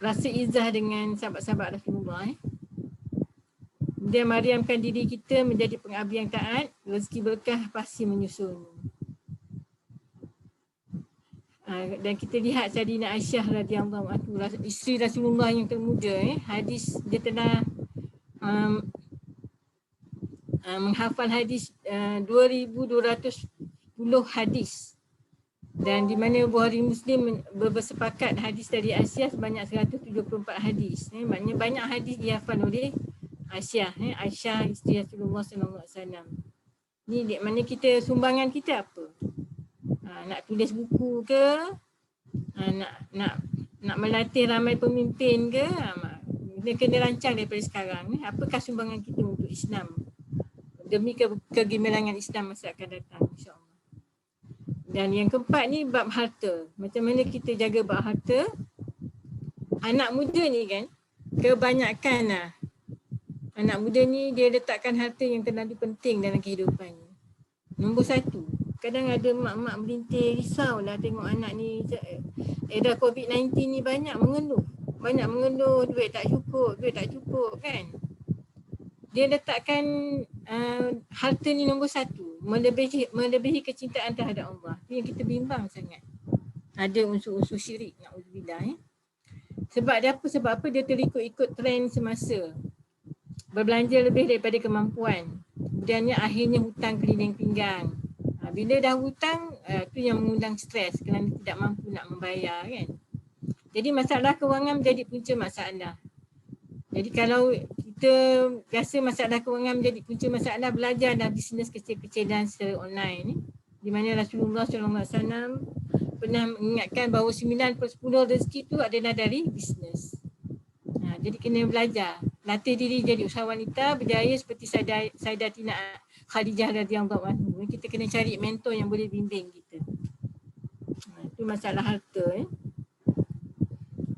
rasa izah dengan sahabat-sahabat Rasulullah. Dia mariamkan diri kita menjadi pengabdi yang taat, rezeki berkah pasti menyusul. Dan kita lihat Sayyidina Aisyah radhiyallahu anha, isteri Rasulullah yang termuda, hadis dia telah menghafal hadis 2210 hadis. Dan di mana Bukhari Muslim bersepakat hadis dari Aisyah sebanyak 174 hadis. Maknanya banyak hadis dihafal oleh Aisyah. Aisyah isteri Rasulullah SAW. Ni maknanya kita, sumbangan kita apa? Nak tulis buku ke? Nak melatih ramai pemimpin ke? Kita kena rancang daripada sekarang. Apakah sumbangan kita untuk Islam? Demi kegemilangan Islam masa akan datang, insya-Allah. Dan yang keempat ni bab harta. Macam mana kita jaga bab harta? Anak muda ni kan, kebanyakan lah. Anak muda ni dia letakkan harta yang terlalu penting dalam kehidupan ni. Nombor satu, kadang ada mak-mak melintir, risau lah tengok anak ni. Dah COVID-19 ni banyak mengeluh. Duit tak cukup kan. Dia letakkan harta ni nombor satu, melebihi kecintaan terhadap Allah. Itu yang kita bimbang sangat. Ada unsur-unsur syirik, na'udzubillah. Sebab apa dia terikut-ikut trend semasa. Berbelanja lebih daripada kemampuan. Kemudiannya akhirnya hutang keliling pinggang. Bila dah hutang, tu yang mengundang stres kerana tidak mampu nak membayar kan. Jadi masalah kewangan menjadi punca masalah. Jadi kalau kita rasa masalah kewangan menjadi punca masalah, belajarlah bisnes kecil-kecilan secara online ni. Di mana Rasulullah SAW pernah mengingatkan bahawa 9/10 rezeki tu adalah dari bisnes. Jadi kena belajar. Latih diri jadi usahawan wanita berjaya seperti Sayyidatina Khadijah radhiyallahu anha. Kita kena cari mentor yang boleh bimbing kita. Itu masalah harta.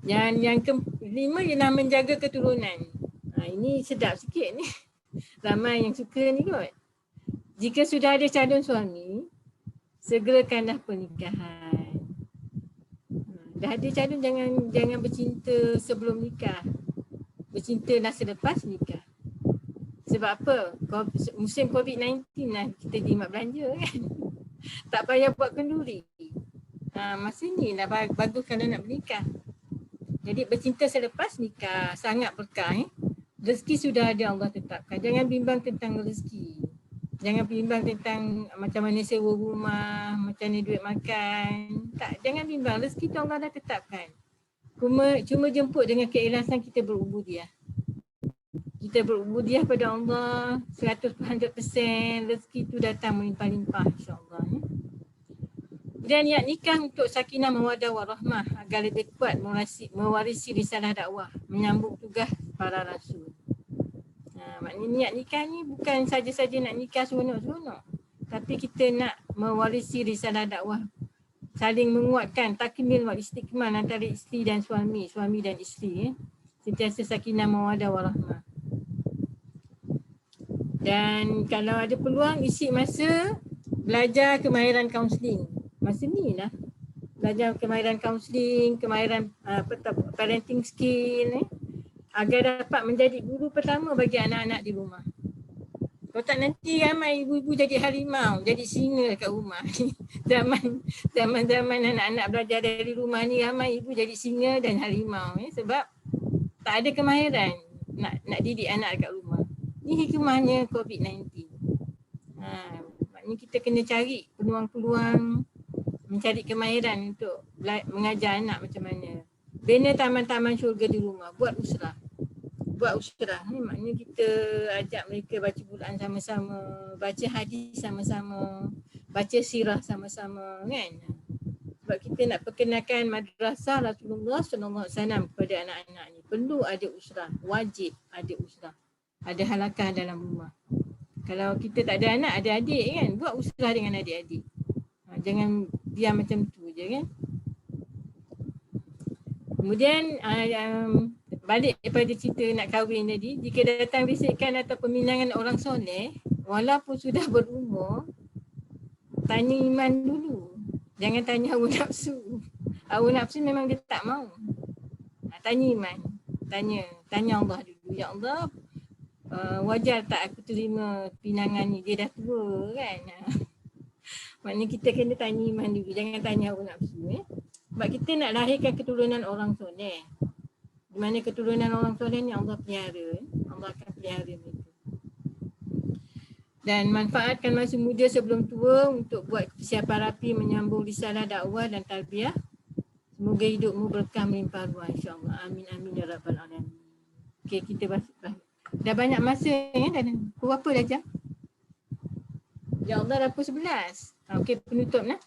Yang kelima ialah menjaga keturunan. Ini sedap sikit ni. Ramai yang suka ni kot. Jika sudah ada calon suami, segerakanlah pernikahan. Dah ada calon, jangan bercinta sebelum nikah. Bercintalah selepas nikah. Sebab apa? Musim COVID-19 lah kita jimat belanja kan. Tak payah buat kenduri. Masa ni lah bagus kalau nak bernikah. Jadi bercinta selepas nikah sangat berkah. Rezeki sudah ada Allah tetapkan. Jangan bimbang tentang rezeki. Jangan bimbang tentang macam mana sewa rumah, macam mana duit makan. Tak, jangan bimbang. Rezeki tu Allah dah tetapkan. Cuma jemput dengan keikhlasan kita berubudiah. Kita berubudiah pada Allah 100% rezeki tu datang melimpah-limpah insya-Allah ya. Dan niat nikah untuk sakinah mawaddah warahmah agar lebih kuat mewarisi risalah dakwah, menyambung tugas para rasul. Maknanya niat nikah ni bukan saja-saja nak nikah seronok-seronok, tapi kita nak mewarisi risalah dakwah, saling menguatkan takmil wal istiqmal antara isteri dan suami dan isteri sentiasa sakinah mawaddah warahmah. Dan kalau ada peluang isi masa belajar kemahiran kaunseling. Masa ni lah belajar kemahiran kaunseling, kemahiran parenting skill agar dapat menjadi guru pertama bagi anak-anak di rumah. Kalau tak nanti ramai ibu-ibu jadi harimau, jadi singa kat rumah. Zaman anak-anak belajar dari rumah ni ramai ibu jadi singa dan harimau sebab tak ada kemahiran nak didik anak kat rumah. Ini hikmahnya COVID-19. Maknanya kita kena cari peluang-peluang mencari kemahiran untuk mengajar anak macam mana. Bina taman-taman syurga di rumah, buat usrah. Maknanya kita ajak mereka baca Quran sama-sama, baca hadis sama-sama, baca sirah sama-sama kan. Sebab kita nak perkenalkan madrasah Rasulullah SAW kepada anak-anak ni. Perlu ada usrah, wajib ada usrah. Ada halakah dalam rumah. Kalau kita tak ada anak, ada adik kan, buat usrah dengan adik-adik. Jangan diam macam tu je kan. Kemudian balik daripada cerita nak kahwin tadi, jika datang bisikan atau peminangan orang soleh, walaupun sudah berumur, tanya iman dulu. Jangan tanya hawa nafsu. Hawa nafsu memang dia tak mau. Tanya iman. Tanya Allah dulu. Ya Allah, wajar tak aku terima pinangan ni? Dia dah tua kan. Maknanya kita kena tanya iman dulu. Jangan tanya hawa nafsu. Sebab kita nak lahirkan keturunan orang soleh. Di mana keturunan orang soleh ni Allah pelihara. Allah akan pelihara mereka. Dan manfaatkan masa muda sebelum tua untuk buat persiapan rapi menyambung risalah dakwah dan tarbiyah. Semoga hidupmu berkah melimpah ruah insya-Allah. Amin amin ya rabbal alamin. Okey, kita dah banyak masa ya, dah pukul berapa dah jam? Ya Allah dah pukul 11. Okey, penutup nah.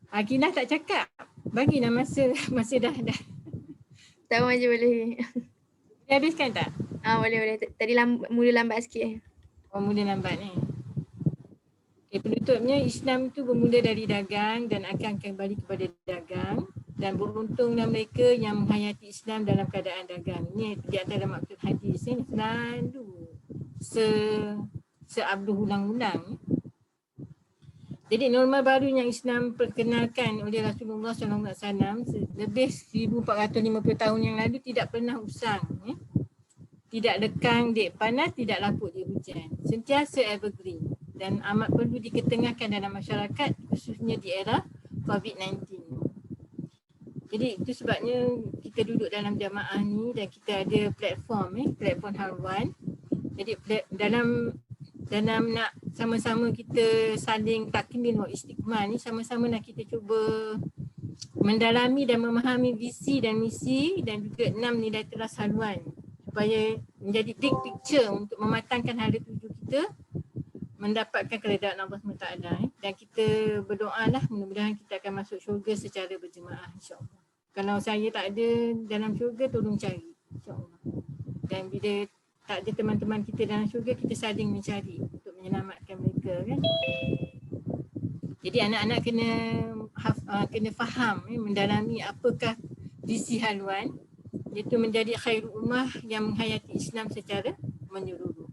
Akinah tak cakap. Bagilah masa dah. Tak aja boleh. Dah habiskan tak? Boleh. Tadi mula lambat sikit. Oh, mula lambat ni. Okay, penutupnya Islam itu bermula dari dagang dan akan kembali kepada dagang, dan beruntunglah mereka yang menghayati Islam dalam keadaan dagang. Ini di antara maksud hadis ni, selalu seabduh ulang-ulang. Jadi norma baru yang Islam perkenalkan oleh Rasulullah SAW lebih 1450 tahun yang lalu tidak pernah usang. Tidak lekang dek panas, tidak lapuk dek hujan. Sentiasa evergreen dan amat perlu diketengahkan dalam masyarakat, khususnya di era COVID-19. Jadi itu sebabnya kita duduk dalam jamaah ni dan kita ada platform Harwan. Jadi dalam nak sama-sama kita saling takmil wa istiqmal ni, sama-sama nak kita cuba mendalami dan memahami visi dan misi dan juga 6 nilai teras haluan supaya menjadi big picture untuk mematangkan hala tuju kita mendapatkan keredaan Allah SWT. Dan kita berdoalah mudah-mudahan kita akan masuk syurga secara berjemaah insya-Allah. Kalau saya tak ada dalam syurga, tolong cari insya-Allah. Dan bila tak ada teman-teman kita dalam syurga, kita saling mencari untuk menyelamatkan mereka kan. Jadi anak-anak kena faham mendalami apakah visi haluan, iaitu menjadi khairul ummah yang menghayati Islam secara menyeluruh.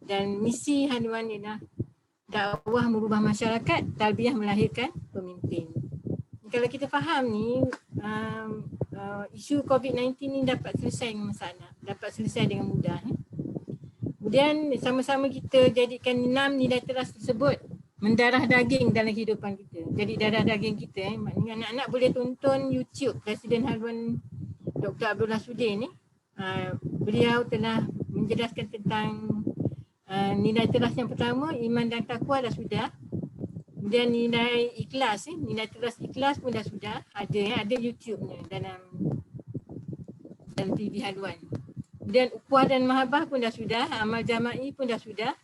Dan misi haluan ialah dakwah merubah masyarakat, tarbiyah melahirkan pemimpin. Kalau kita faham ni, isu COVID-19 ni dapat selesai dengan masalah, dapat selesai dengan mudah. Kemudian sama-sama kita jadikan 6 nilai teras tersebut mendarah daging dalam kehidupan kita. Jadi darah daging kita, maknanya anak-anak boleh tonton YouTube Presiden Haluan Dr. Abdullah Sudin ni. Beliau telah menjelaskan tentang Nilai teras yang pertama, iman dan takwa dah sudah. Kemudian nilai ikhlas, nilai teras ikhlas pun dah sudah. Ada YouTube-nya dalam TV haluan. Kemudian ukhuwah dan mahabbah pun dah sudah. Amal jama'i pun dah sudah.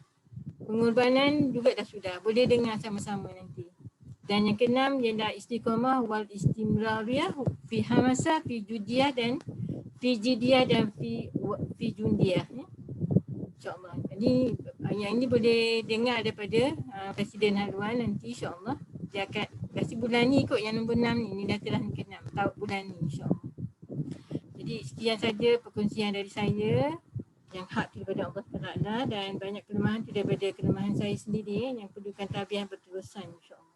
Pengorbanan juga dah sudah. Boleh dengar sama-sama nanti. Dan yang keenam ialah istiqamah wal istimrariyah fi hamasah, fi judiyah dan fi jidiyah dan fi jundiyah. InsyaAllah. Jadi yang ini boleh dengar daripada Presiden Haluan nanti insyaAllah. Dia akan kasih bulan ni kot yang nombor 6 ni. Ini dah telah ke-6 tahun bulan ni insyaAllah. Jadi sekian saja perkongsian dari saya. Yang hak daripada Allah Ta'ala dan banyak kelemahan daripada kelemahan saya sendiri yang perlukan tabiat berterusan insyaAllah.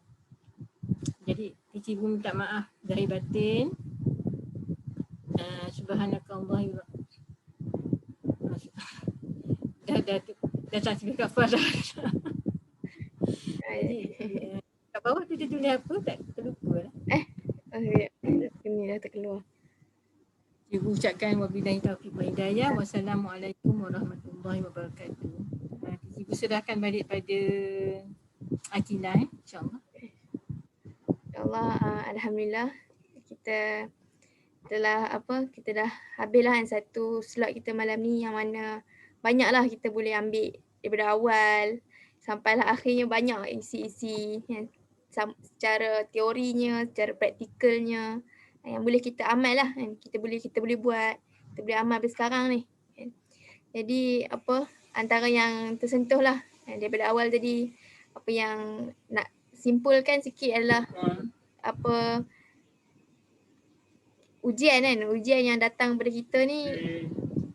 Jadi Cikgu minta maaf zahir batin. Subhanakallah. Dah tasbih kafarah. Jadi kat bawah tu dia tulis apa tak terlupa lah. Ini dah terkeluar. Cikgu ucapkan wabillahi taufiq wa hidayah. Wassalamualaikum warahmatullahi wabarakatuh. Cikgu serahkan balik pada Akilah insyaAllah. InsyaAllah, alhamdulillah kita dah habislah satu slot kita malam ni, yang mana banyaklah kita boleh ambil daripada awal sampailah akhirnya, banyak isi-isi kan, secara teorinya, secara praktikalnya yang boleh kita amal lah kan. Kita boleh buat, kita boleh amal sampai sekarang ni kan. Jadi antara yang tersentuh lah daripada awal tadi, apa yang nak simpulkan sikit adalah ujian kan, ujian yang datang pada kita ni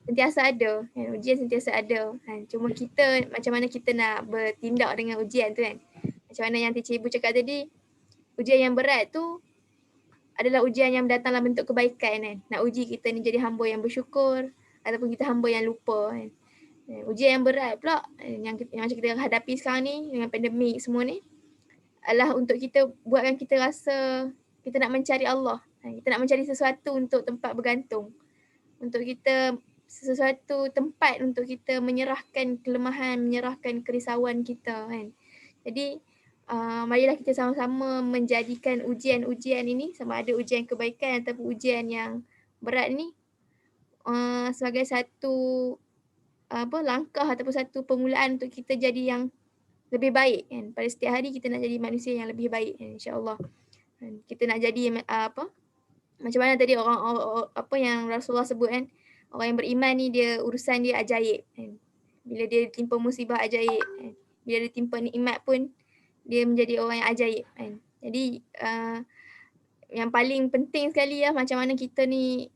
sentiasa ada kan, ujian sentiasa ada kan. Cuma kita macam mana kita nak bertindak dengan ujian tu kan. Macam mana yang Cikgu Ibu cakap tadi, ujian yang berat tu adalah ujian yang datang dalam bentuk kebaikan kan. Nak uji kita ni jadi hamba yang bersyukur ataupun kita hamba yang lupa kan. Ujian yang berat pula yang macam kita hadapi sekarang ni dengan pandemik semua ni adalah untuk kita buatkan kita rasa kita nak mencari Allah. Kita nak mencari sesuatu untuk tempat bergantung. Untuk kita sesuatu tempat untuk kita menyerahkan kelemahan, menyerahkan kerisauan kita kan. Jadi marilah kita sama-sama menjadikan ujian-ujian ini, sama ada ujian kebaikan ataupun ujian yang berat ni sebagai satu langkah ataupun satu permulaan untuk kita jadi yang lebih baik kan. Pada setiap hari kita nak jadi manusia yang lebih baik kan, insya-Allah. Kita nak jadi macam mana tadi orang yang Rasulullah sebut kan, orang yang beriman ni dia urusan dia ajaib kan. Bila dia ditimpa musibah ajaib kan. Bila dia ditimpa nikmat pun dia menjadi orang yang ajaib kan. Jadi yang paling penting sekali lah macam mana kita ni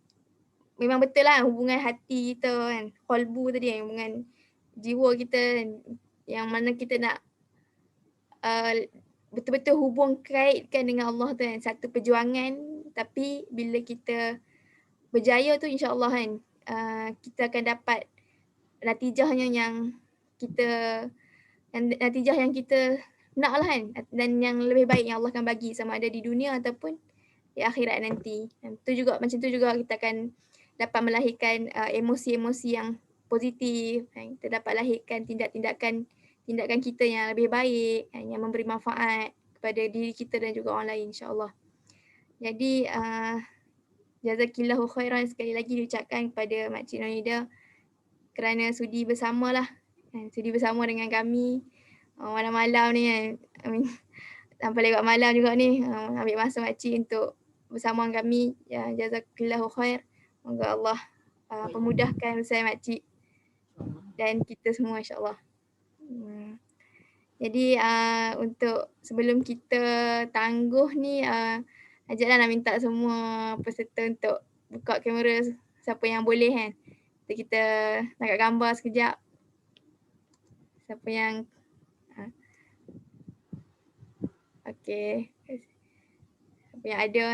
memang betul lah hubungan hati kita kan, qalbu tadi, hubungan jiwa kita kan, yang mana kita nak betul-betul hubung kaitkan dengan Allah tu kan, satu perjuangan. Tapi bila kita berjaya tu insya-Allah kan, kita akan dapat natijahnya yang kita nak lah kan, dan yang lebih baik yang Allah akan bagi sama ada di dunia ataupun di akhirat nanti. Macam tu juga kita akan dapat melahirkan emosi-emosi yang positif kan. Kita dapat lahirkan tindakan kita yang lebih baik kan, yang memberi manfaat kepada diri kita dan juga orang lain insya-Allah. Jadi jazakillahu khairan sekali lagi diucapkan kepada Makcik Nurida kerana sudi bersamalah kan, sudi bersama dengan kami malam-malam ni kan. Sampai lewat malam juga ni, ambil masa Makcik untuk bersama kami. Ya, jazakillahu khair. Moga Allah pemudahkan usaha Makcik dan kita semua insya-Allah. Jadi untuk sebelum kita tangguh ni, ajaklah nak minta semua peserta untuk buka kamera siapa yang boleh kan. Kita nak gambar sekejap. Siapa yang okey. Siapa yang ada